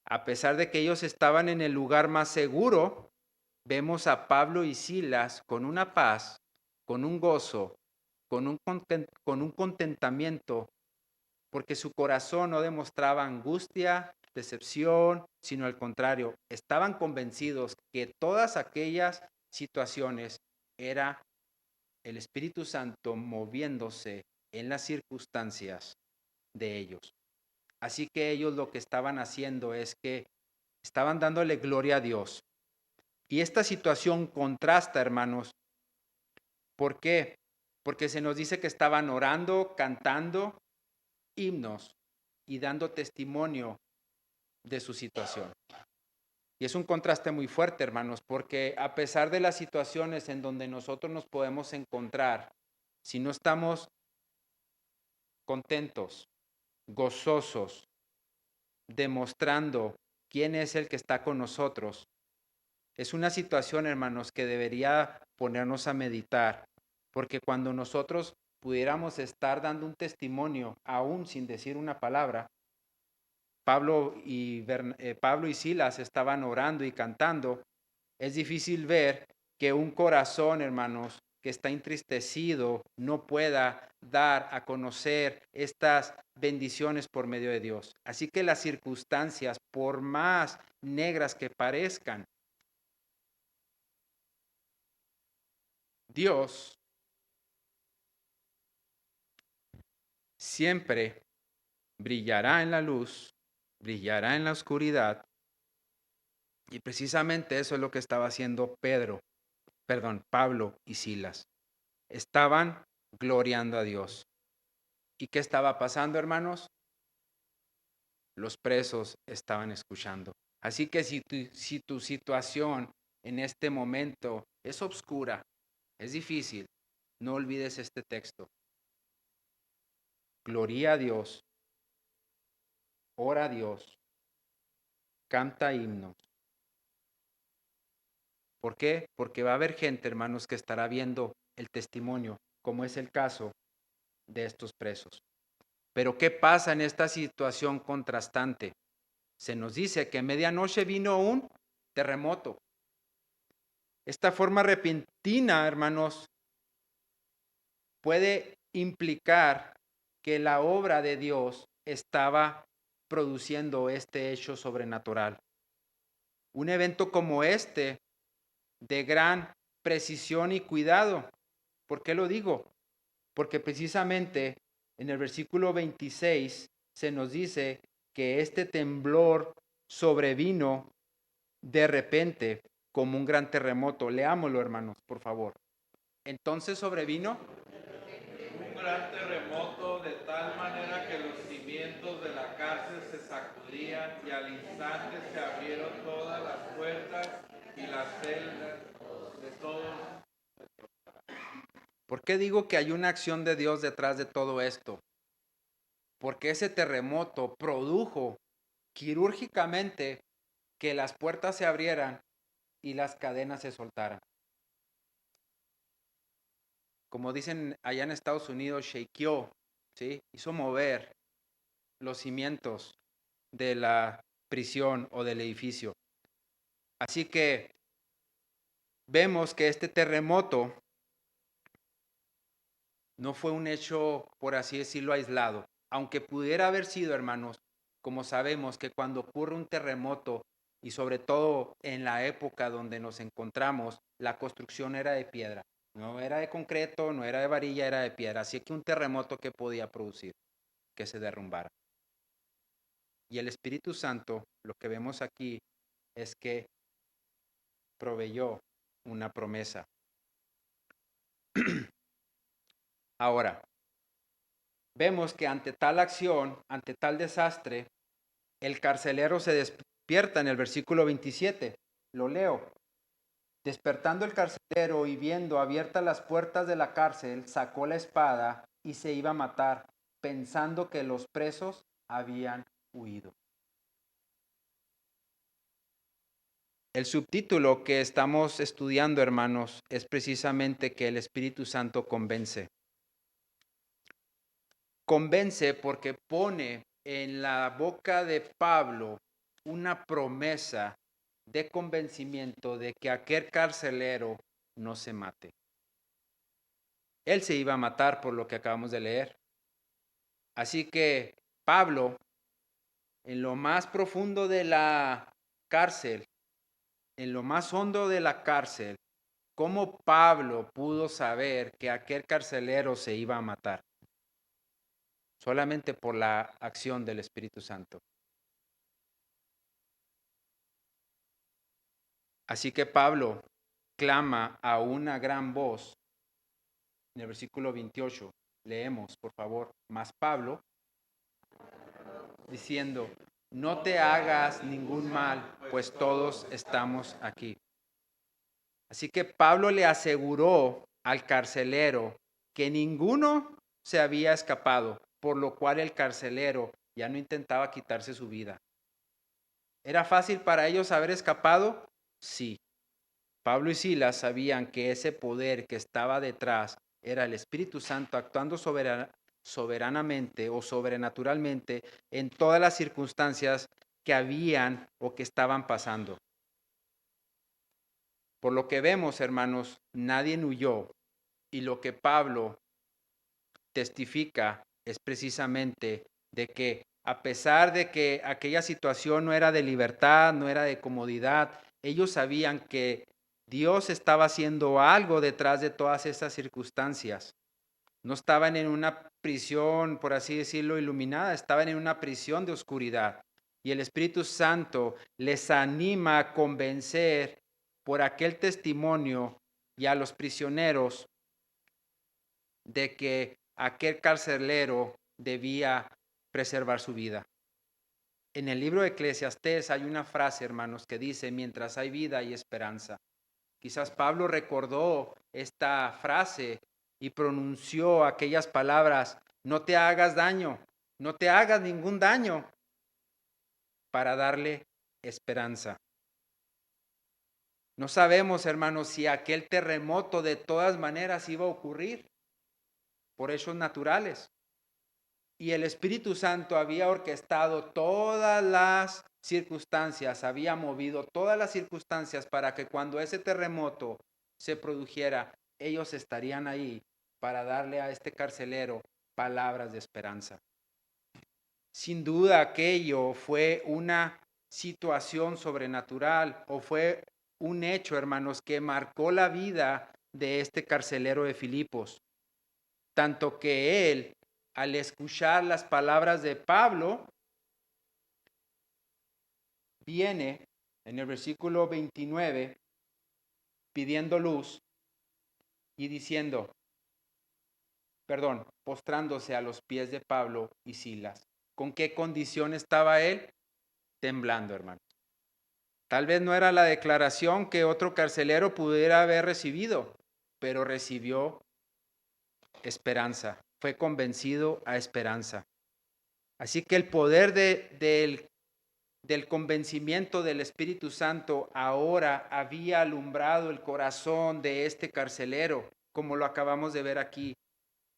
A pesar de que ellos estaban en el lugar más seguro, vemos a Pablo y Silas con una paz, con un gozo, con un contentamiento, porque su corazón no demostraba angustia, decepción, sino al contrario, estaban convencidos que todas aquellas situaciones era el Espíritu Santo moviéndose en las circunstancias de ellos. Así que ellos lo que estaban haciendo es que estaban dándole gloria a Dios. Y esta situación contrasta, hermanos. ¿Por qué? Porque se nos dice que estaban orando, cantando himnos y dando testimonio de su situación. Y es un contraste muy fuerte, hermanos, porque a pesar de las situaciones en donde nosotros nos podemos encontrar, si no estamos contentos, gozosos, demostrando quién es el que está con nosotros, es una situación, hermanos, que debería ponernos a meditar, porque cuando nosotros pudiéramos estar dando un testimonio, aún sin decir una palabra, Pablo y Silas estaban orando y cantando. Es difícil ver que un corazón, hermanos, que está entristecido no pueda dar a conocer estas bendiciones por medio de Dios. Así que las circunstancias, por más negras que parezcan, Dios siempre brillará en la luz, brillará en la oscuridad. Y precisamente eso es lo que estaba haciendo Pablo y Silas. Estaban gloriando a Dios. ¿Y qué estaba pasando, hermanos? Los presos estaban escuchando. Así que si tu situación en este momento es oscura, es difícil, no olvides este texto. Gloria a Dios, ora a Dios, canta himnos. ¿Por qué? Porque va a haber gente, hermanos, que estará viendo el testimonio, como es el caso de estos presos. Pero ¿qué pasa en esta situación contrastante? Se nos dice que a medianoche vino un terremoto. Esta forma repentina, hermanos, puede implicar que la obra de Dios estaba produciendo este hecho sobrenatural. Un evento como este, de gran precisión y cuidado. ¿Por qué lo digo? Porque precisamente en el versículo 26 se nos dice que este temblor sobrevino de repente como un gran terremoto. Leámoslo, hermanos, por favor. Entonces sobrevino Un gran terremoto de tal manera que los cimientos de la cárcel se sacudían y al instante se abrieron todas las puertas y las celdas de todos. ¿Por qué digo que hay una acción de Dios detrás de todo esto? Porque ese terremoto produjo quirúrgicamente que las puertas se abrieran y las cadenas se soltaran. Como dicen allá en Estados Unidos, shakeó, ¿sí? Hizo mover los cimientos de la prisión o del edificio. Así que vemos que este terremoto no fue un hecho, por así decirlo, aislado. Aunque pudiera haber sido, hermanos, como sabemos que cuando ocurre un terremoto, y sobre todo en la época donde nos encontramos, la construcción era de piedra. No era de concreto, no era de varilla, era de piedra. Así que un terremoto que podía producir, que se derrumbara. Y el Espíritu Santo, lo que vemos aquí, es que proveyó una promesa. Ahora, vemos que ante tal acción, ante tal desastre, el carcelero se despierta en el versículo 27. Lo leo. Despertando el carcelero y viendo abiertas las puertas de la cárcel, sacó la espada y se iba a matar, pensando que los presos habían huido. El subtítulo que estamos estudiando, hermanos, es precisamente que el Espíritu Santo convence. Convence porque pone en la boca de Pablo una promesa de convencimiento de que aquel carcelero no se mate. Él se iba a matar por lo que acabamos de leer. Así que Pablo, en lo más profundo de la cárcel, en lo más hondo de la cárcel, ¿cómo Pablo pudo saber que aquel carcelero se iba a matar? Solamente por la acción del Espíritu Santo. Así que Pablo clama a una gran voz. En el versículo 28, leemos, por favor, más Pablo, diciendo, no te hagas ningún mal, pues todos estamos aquí. Así que Pablo le aseguró al carcelero que ninguno se había escapado, por lo cual el carcelero ya no intentaba quitarse su vida. ¿Era fácil para ellos haber escapado? Sí. Pablo y Silas sabían que ese poder que estaba detrás era el Espíritu Santo actuando soberanamente o sobrenaturalmente en todas las circunstancias que habían o que estaban pasando. Por lo que vemos, hermanos, nadie huyó, y lo que Pablo testifica es precisamente de que a pesar de que aquella situación no era de libertad, no era de comodidad, ellos sabían que Dios estaba haciendo algo detrás de todas estas circunstancias. No estaban en una prisión, por así decirlo, iluminada, estaban en una prisión de oscuridad. Y el Espíritu Santo les anima a convencer por aquel testimonio y a los prisioneros de que aquel carcelero debía preservar su vida. En el libro de Eclesiastés hay una frase, hermanos, que dice, mientras hay vida hay esperanza. Quizás Pablo recordó esta frase y pronunció aquellas palabras, no te hagas daño, no te hagas ningún daño, para darle esperanza. No sabemos, hermanos, si aquel terremoto de todas maneras iba a ocurrir por hechos naturales. Y el Espíritu Santo había orquestado todas las circunstancias, había movido todas las circunstancias para que cuando ese terremoto se produjera, ellos estarían ahí para darle a este carcelero palabras de esperanza. Sin duda aquello fue una situación sobrenatural o fue un hecho, hermanos, que marcó la vida de este carcelero de Filipos. Tanto que él, al escuchar las palabras de Pablo, viene en el versículo 29 pidiendo luz y diciendo, postrándose a los pies de Pablo y Silas. ¿Con qué condición estaba él? Temblando, hermano. Tal vez no era la declaración que otro carcelero pudiera haber recibido, pero recibió esperanza, fue convencido a esperanza. Así que el poder del convencimiento del Espíritu Santo ahora había alumbrado el corazón de este carcelero, como lo acabamos de ver aquí.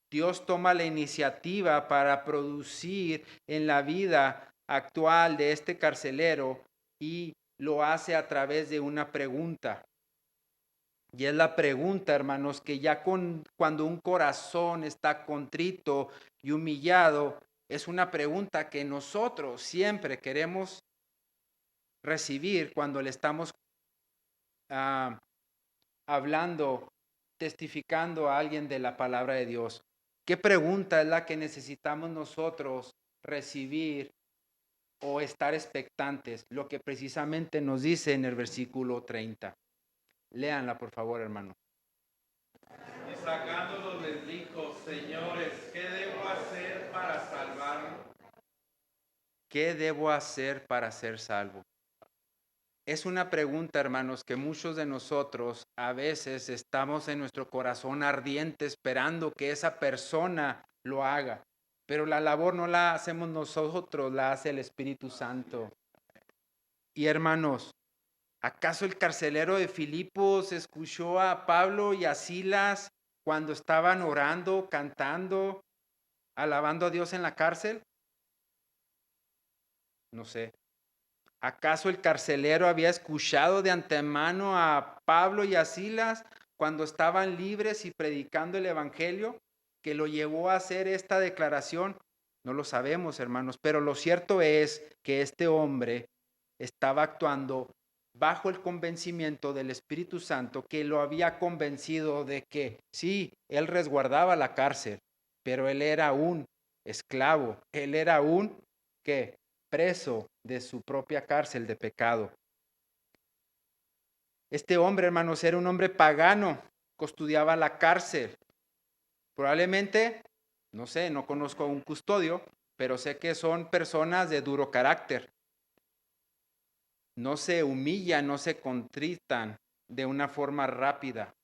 Dios toma la iniciativa para producir en la vida actual de este carcelero y lo hace a través de una pregunta. Y es la pregunta, hermanos, que ya cuando un corazón está contrito y humillado, es una pregunta que nosotros siempre queremos recibir cuando le estamos hablando, testificando a alguien de la palabra de Dios. ¿Qué pregunta es la que necesitamos nosotros recibir o estar expectantes? Lo que precisamente nos dice en el versículo 30. Léanla, por favor, hermano. Y sacándolos les dijo, señores, ¿qué debo hacer para salvarme? ¿Qué debo hacer para ser salvo? Es una pregunta, hermanos, que muchos de nosotros a veces estamos en nuestro corazón ardiente esperando que esa persona lo haga, pero la labor no la hacemos nosotros, la hace el Espíritu Santo. Y hermanos, ¿acaso el carcelero de Filipos escuchó a Pablo y a Silas cuando estaban orando, cantando, alabando a Dios en la cárcel? No sé. ¿Acaso el carcelero había escuchado de antemano a Pablo y a Silas cuando estaban libres y predicando el Evangelio, que lo llevó a hacer esta declaración? No lo sabemos, hermanos, pero lo cierto es que este hombre estaba actuando bajo el convencimiento del Espíritu Santo, que lo había convencido de que sí, él resguardaba la cárcel, pero él era un esclavo, él era un, ¿qué? Preso de su propia cárcel de pecado. Este hombre, hermanos, era un hombre pagano, custodiaba la cárcel. Probablemente, no sé, no conozco a un custodio, pero sé que son personas de duro carácter. No se humillan, no se contritan de una forma rápida.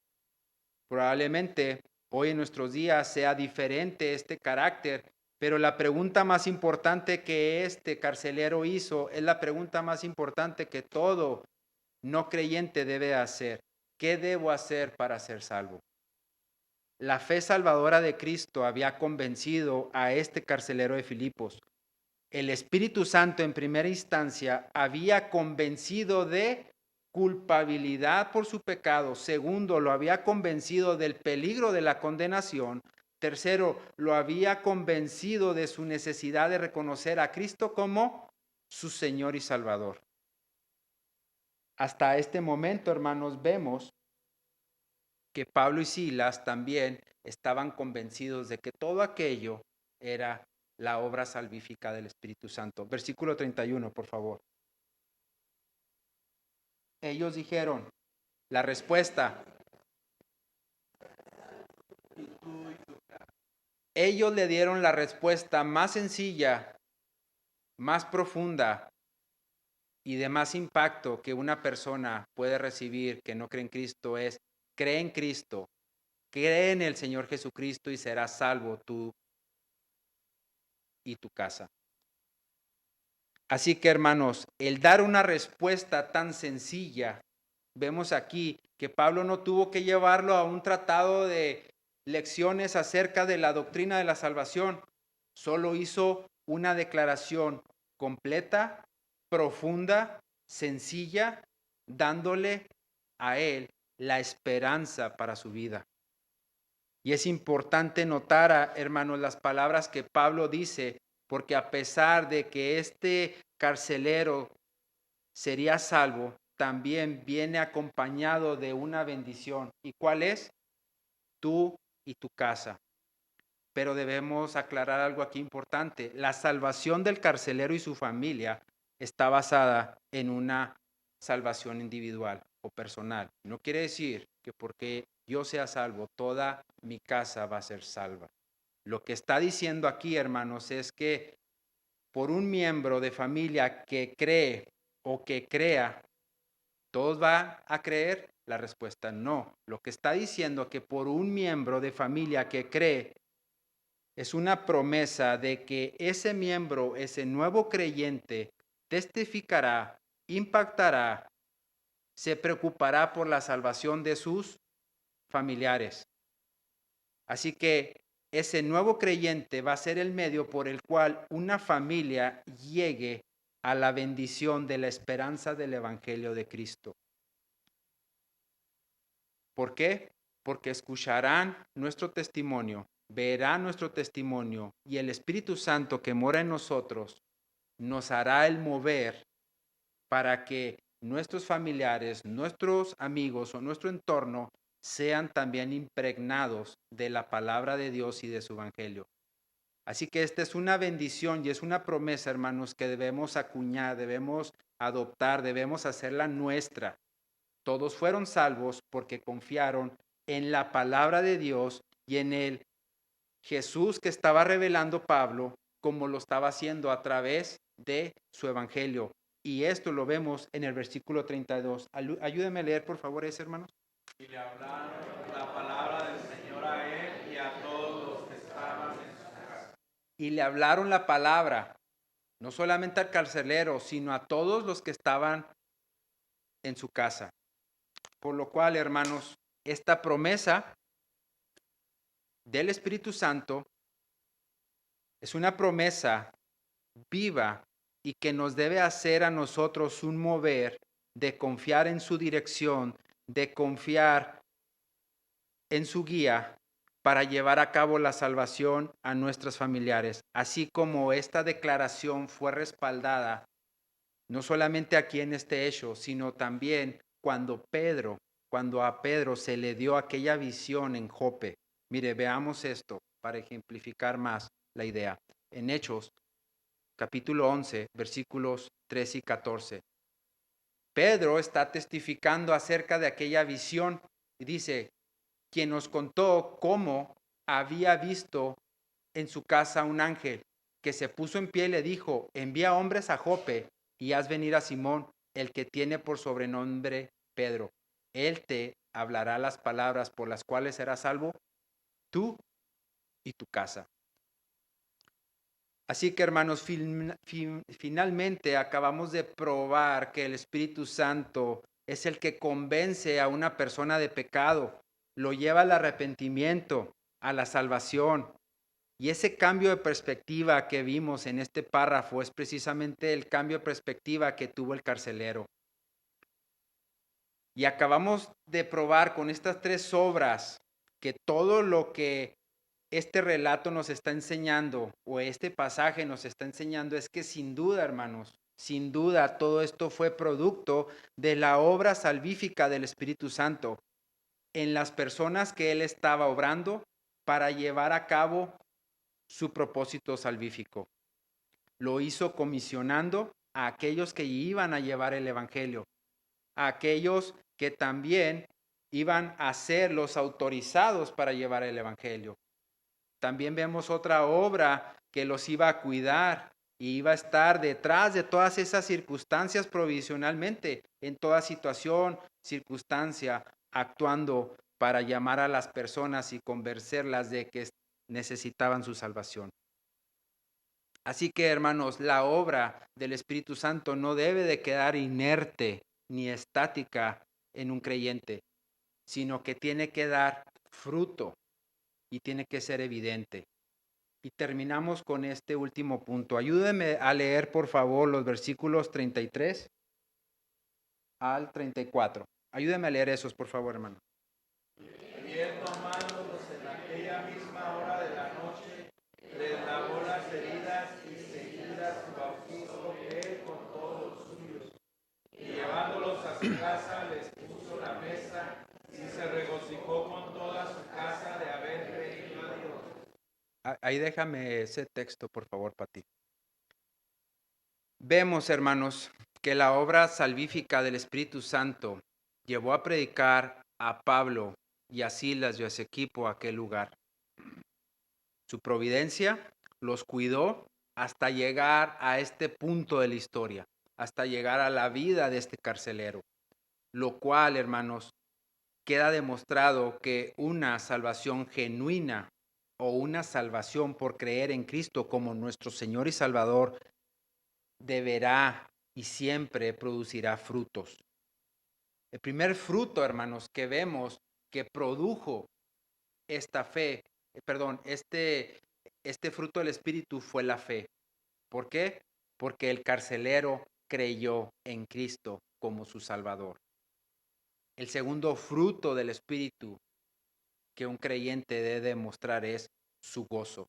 Probablemente hoy en nuestros días sea diferente este carácter, pero la pregunta más importante que este carcelero hizo es la pregunta más importante que todo no creyente debe hacer. ¿Qué debo hacer para ser salvo? La fe salvadora de Cristo había convencido a este carcelero de Filipos. El Espíritu Santo en primera instancia había convencido de culpabilidad por su pecado. Segundo, lo había convencido del peligro de la condenación. Tercero, lo había convencido de su necesidad de reconocer a Cristo como su Señor y Salvador. Hasta este momento, hermanos, vemos que Pablo y Silas también estaban convencidos de que todo aquello era la obra salvífica del Espíritu Santo. Versículo 31, por favor. Ellos dijeron, la respuesta. Ellos le dieron la respuesta más sencilla, más profunda y de más impacto que una persona puede recibir que no cree en Cristo es: cree en Cristo, cree en el Señor Jesucristo y serás salvo tú y tu casa. Así que, hermanos, el dar una respuesta tan sencilla, vemos aquí que Pablo no tuvo que llevarlo a un tratado de lecciones acerca de la doctrina de la salvación, solo hizo una declaración completa, profunda, sencilla, dándole a él la esperanza para su vida. Y es importante notar, hermanos, las palabras que Pablo dice, porque a pesar de que este carcelero sería salvo, también viene acompañado de una bendición. ¿Y cuál es? Tú y tu casa. Pero debemos aclarar algo aquí importante. La salvación del carcelero y su familia está basada en una salvación individual o personal. No quiere decir que porque yo sea salvo, toda mi casa va a ser salva. Lo que está diciendo aquí, hermanos, es que por un miembro de familia que cree o que crea, ¿todos van a creer? La respuesta no. Lo que está diciendo que por un miembro de familia que cree, es una promesa de que ese miembro, ese nuevo creyente, testificará, impactará, se preocupará por la salvación de sus familiares. Así que ese nuevo creyente va a ser el medio por el cual una familia llegue a la bendición de la esperanza del Evangelio de Cristo. ¿Por qué? Porque escucharán nuestro testimonio, verán nuestro testimonio, y el Espíritu Santo que mora en nosotros nos hará el mover para que nuestros familiares, nuestros amigos o nuestro entorno sean también impregnados de la palabra de Dios y de su evangelio. Así que esta es una bendición y es una promesa, hermanos, que debemos acuñar, debemos adoptar, debemos hacerla nuestra. Todos fueron salvos porque confiaron en la palabra de Dios y en el Jesús que estaba revelando Pablo, como lo estaba haciendo a través de su evangelio. Y esto lo vemos en el versículo 32. Ayúdenme a leer, por favor, ese, hermanos. Y le hablaron la palabra del Señor a él y a todos los que estaban en su casa. Y le hablaron la palabra, no solamente al carcelero, sino a todos los que estaban en su casa. Por lo cual, hermanos, esta promesa del Espíritu Santo es una promesa viva y que nos debe hacer a nosotros un mover de confiar en su dirección, de confiar en su guía para llevar a cabo la salvación a nuestros familiares, así como esta declaración fue respaldada no solamente aquí en este hecho, sino también cuando a Pedro se le dio aquella visión en Jope. Mire, veamos esto para ejemplificar más la idea. En Hechos, capítulo 11, versículos 3 y 14. Pedro está testificando acerca de aquella visión y dice, quien nos contó cómo había visto en su casa un ángel que se puso en pie y le dijo, envía hombres a Jope y haz venir a Simón, el que tiene por sobrenombre Pedro. Él te hablará las palabras por las cuales serás salvo, tú y tu casa. Así que, hermanos, finalmente acabamos de probar que el Espíritu Santo es el que convence a una persona de pecado, lo lleva al arrepentimiento, a la salvación. Y ese cambio de perspectiva que vimos en este párrafo es precisamente el cambio de perspectiva que tuvo el carcelero. Y acabamos de probar con estas tres obras que todo lo que este relato nos está enseñando, o este pasaje nos está enseñando, es que sin duda, hermanos, sin duda todo esto fue producto de la obra salvífica del Espíritu Santo en las personas que Él estaba obrando para llevar a cabo su propósito salvífico. Lo hizo comisionando a aquellos que iban a llevar el evangelio, a aquellos que también iban a ser los autorizados para llevar el evangelio. También vemos otra obra que los iba a cuidar y iba a estar detrás de todas esas circunstancias provisionalmente, en toda situación, circunstancia, actuando para llamar a las personas y convencerlas de que necesitaban su salvación. Así que, hermanos, la obra del Espíritu Santo no debe de quedar inerte ni estática en un creyente, sino que tiene que dar fruto y tiene que ser evidente. Y terminamos con este último punto. Ayúdeme a leer, por favor, los versículos 33 al 34. Ayúdeme a leer esos, por favor, hermano. Y él tomándolos en aquella misma hora de la noche, les lavó las heridas y seguida su bautismo él con todos los suyos. Y llevándolos a su casa les puso la mesa y se regocijó con toda su casa de haber creído a Dios. Ahí déjame ese texto, por favor, Pati. Vemos, hermanos, que la obra salvífica del Espíritu Santo llevó a predicar a Pablo y a Silas y a su equipo a aquel lugar. Su providencia los cuidó hasta llegar a este punto de la historia, hasta llegar a la vida de este carcelero, lo cual, hermanos, queda demostrado que una salvación genuina o una salvación por creer en Cristo como nuestro Señor y Salvador deberá y siempre producirá frutos. El primer fruto, hermanos, que vemos que produjo esta fe, este fruto del Espíritu fue la fe. ¿Por qué? Porque el carcelero creyó en Cristo como su Salvador. El segundo fruto del Espíritu que un creyente debe demostrar es su gozo,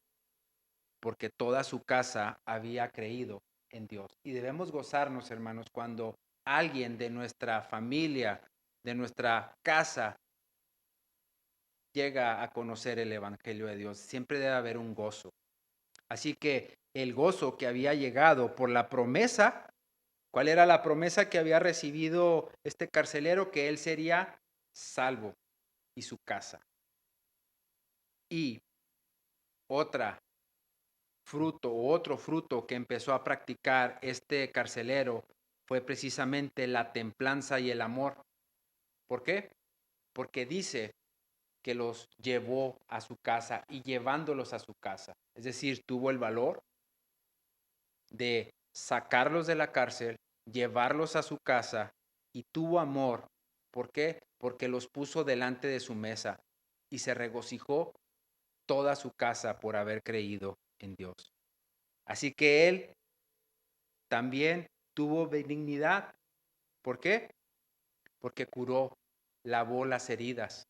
porque toda su casa había creído en Dios. Y debemos gozarnos, hermanos, cuando alguien de nuestra familia, de nuestra casa, llega a conocer el Evangelio de Dios. Siempre debe haber un gozo. Así que el gozo que había llegado por la promesa, ¿cuál era la promesa que había recibido este carcelero? Que él sería salvo y su casa. Y otro fruto que empezó a practicar este carcelero fue precisamente la templanza y el amor. ¿Por qué? Porque dice que los llevó a su casa y llevándolos a su casa. Es decir, tuvo el valor de sacarlos de la cárcel, llevarlos a su casa y tuvo amor. ¿Por qué? Porque los puso delante de su mesa y se regocijó toda su casa por haber creído en Dios. Así que él también tuvo benignidad. ¿Por qué? Porque curó, lavó las heridas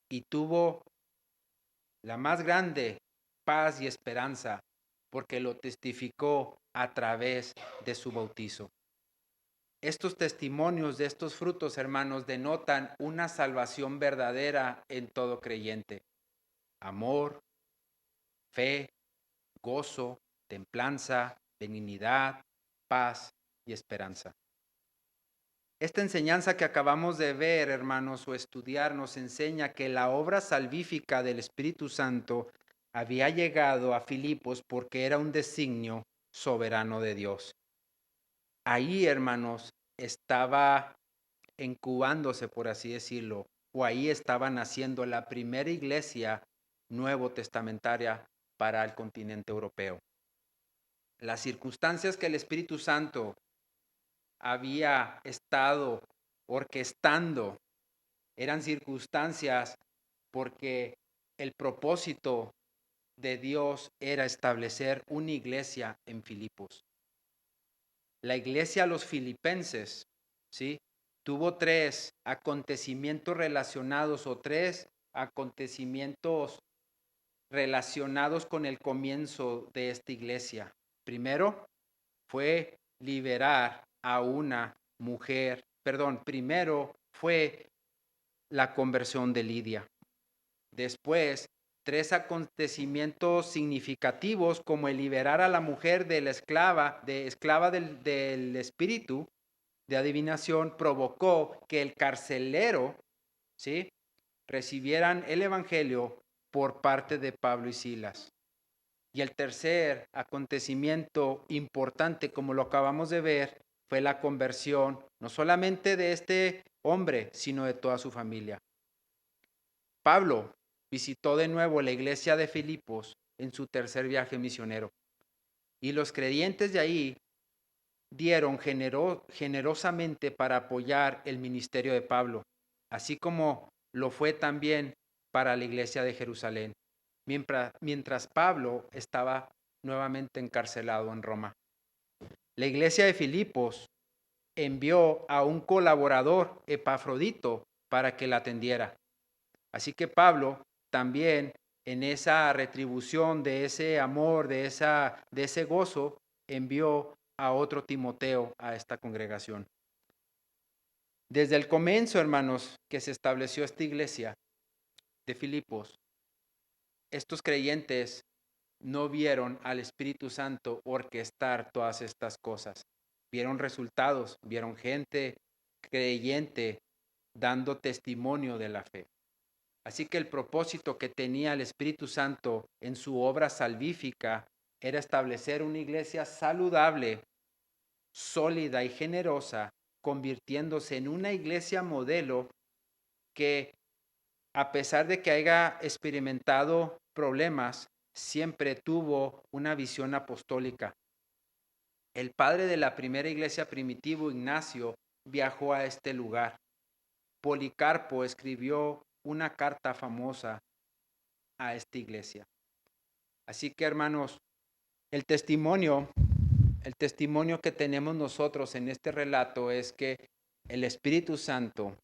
y tuvo la más grande paz y esperanza porque lo testificó a través de su bautizo. Estos testimonios de estos frutos, hermanos, denotan una salvación verdadera en todo creyente. Amor, fe, gozo, templanza, benignidad, paz y esperanza. Esta enseñanza que acabamos de ver, hermanos, o estudiar, nos enseña que la obra salvífica del Espíritu Santo había llegado a Filipos porque era un designio soberano de Dios. Ahí, hermanos, estaba incubándose, por así decirlo, o ahí estaba naciendo la primera iglesia nuevo testamentaria para el continente europeo. Las circunstancias que el Espíritu Santo había estado orquestando eran circunstancias porque el propósito de Dios era establecer una iglesia en Filipos. La iglesia los filipenses, ¿sí? Tuvo 3 acontecimientos relacionados o 3 acontecimientos relacionados con el comienzo de esta iglesia. Primero fue liberar a una mujer, primero fue la conversión de Lidia. Después, 3 acontecimientos significativos como el liberar a la mujer de la esclava del espíritu de adivinación, provocó que el carcelero, ¿sí?, recibieran el evangelio por parte de Pablo y Silas. Y el tercer acontecimiento importante, como lo acabamos de ver, fue la conversión no solamente de este hombre, sino de toda su familia. Pablo visitó de nuevo la iglesia de Filipos en su tercer viaje misionero, y los creyentes de ahí dieron generosamente para apoyar el ministerio de Pablo, así como lo fue también para la iglesia de Jerusalén, mientras Pablo estaba nuevamente encarcelado en Roma. La iglesia de Filipos envió a un colaborador, Epafrodito, para que la atendiera. Así que Pablo también, en esa retribución de ese amor, de ese gozo, envió a otro Timoteo a esta congregación. Desde el comienzo, hermanos, que se estableció esta iglesia de Filipos, estos creyentes no vieron al Espíritu Santo orquestar todas estas cosas. Vieron resultados, vieron gente creyente dando testimonio de la fe. Así que el propósito que tenía el Espíritu Santo en su obra salvífica era establecer una iglesia saludable, sólida y generosa, convirtiéndose en una iglesia modelo que, a pesar de que haya experimentado problemas, siempre tuvo una visión apostólica. El padre de la primera iglesia primitivo, Ignacio, viajó a este lugar. Policarpo escribió una carta famosa a esta iglesia. Así que, hermanos, el testimonio que tenemos nosotros en este relato es que el Espíritu Santo,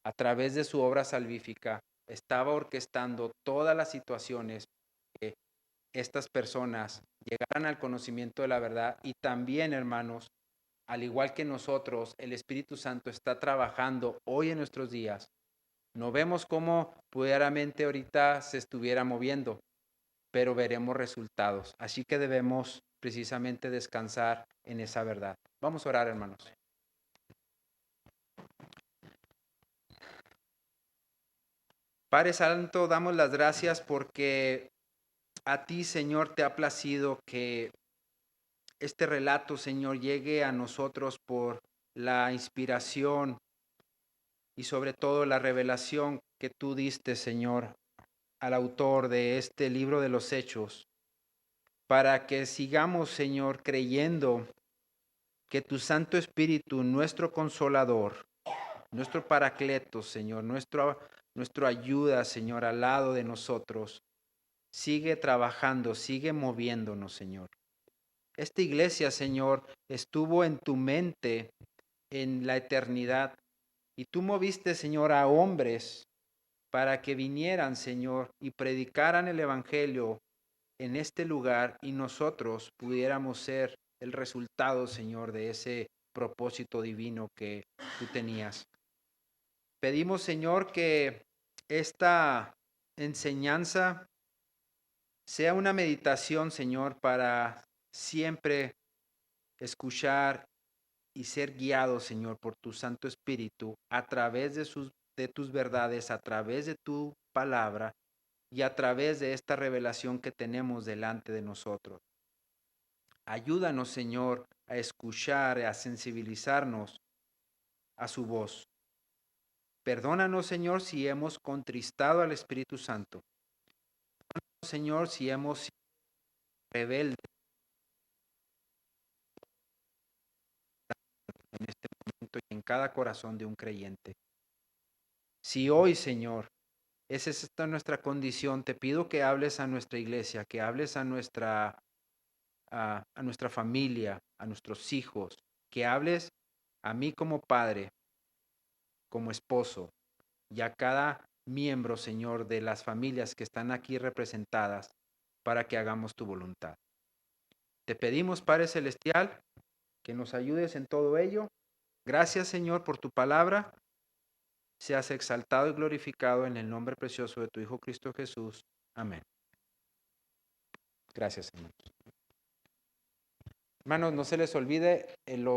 a través de su obra salvífica, estaba orquestando todas las situaciones que estas personas llegaran al conocimiento de la verdad. Y también, hermanos, al igual que nosotros, el Espíritu Santo está trabajando hoy en nuestros días. No vemos cómo pudieramente ahorita se estuviera moviendo, pero veremos resultados. Así que debemos precisamente descansar en esa verdad. Vamos a orar, hermanos. Padre Santo, damos las gracias porque a ti, Señor, te ha placido que este relato, Señor, llegue a nosotros por la inspiración y sobre todo la revelación que tú diste, Señor, al autor de este libro de los Hechos, para que sigamos, Señor, creyendo que tu Santo Espíritu, nuestro Consolador, nuestro Paracleto, Señor, nuestro ayuda, Señor, al lado de nosotros, sigue trabajando, sigue moviéndonos, Señor. Esta iglesia, Señor, estuvo en tu mente en la eternidad y tú moviste, Señor, a hombres para que vinieran, Señor, y predicaran el Evangelio en este lugar y nosotros pudiéramos ser el resultado, Señor, de ese propósito divino que tú tenías. Pedimos, Señor, que esta enseñanza sea una meditación, Señor, para siempre escuchar y ser guiado, Señor, por tu Santo Espíritu a través de tus verdades, a través de tu palabra y a través de esta revelación que tenemos delante de nosotros. Ayúdanos, Señor, a escuchar, a sensibilizarnos a su voz. Perdónanos, Señor, si hemos contristado al Espíritu Santo. Perdónanos, Señor, si hemos sido rebeldes en este momento y en cada corazón de un creyente. Si hoy, Señor, esa es nuestra condición, te pido que hables a nuestra iglesia, que hables a nuestra familia, a nuestros hijos, que hables a mí como padre, como esposo, y a cada miembro, Señor, de las familias que están aquí representadas para que hagamos tu voluntad. Te pedimos, Padre Celestial, que nos ayudes en todo ello. Gracias, Señor, por tu palabra. seas exaltado y glorificado en el nombre precioso de tu Hijo Cristo Jesús. Amén. Gracias, hermanos. Hermanos, no se les olvide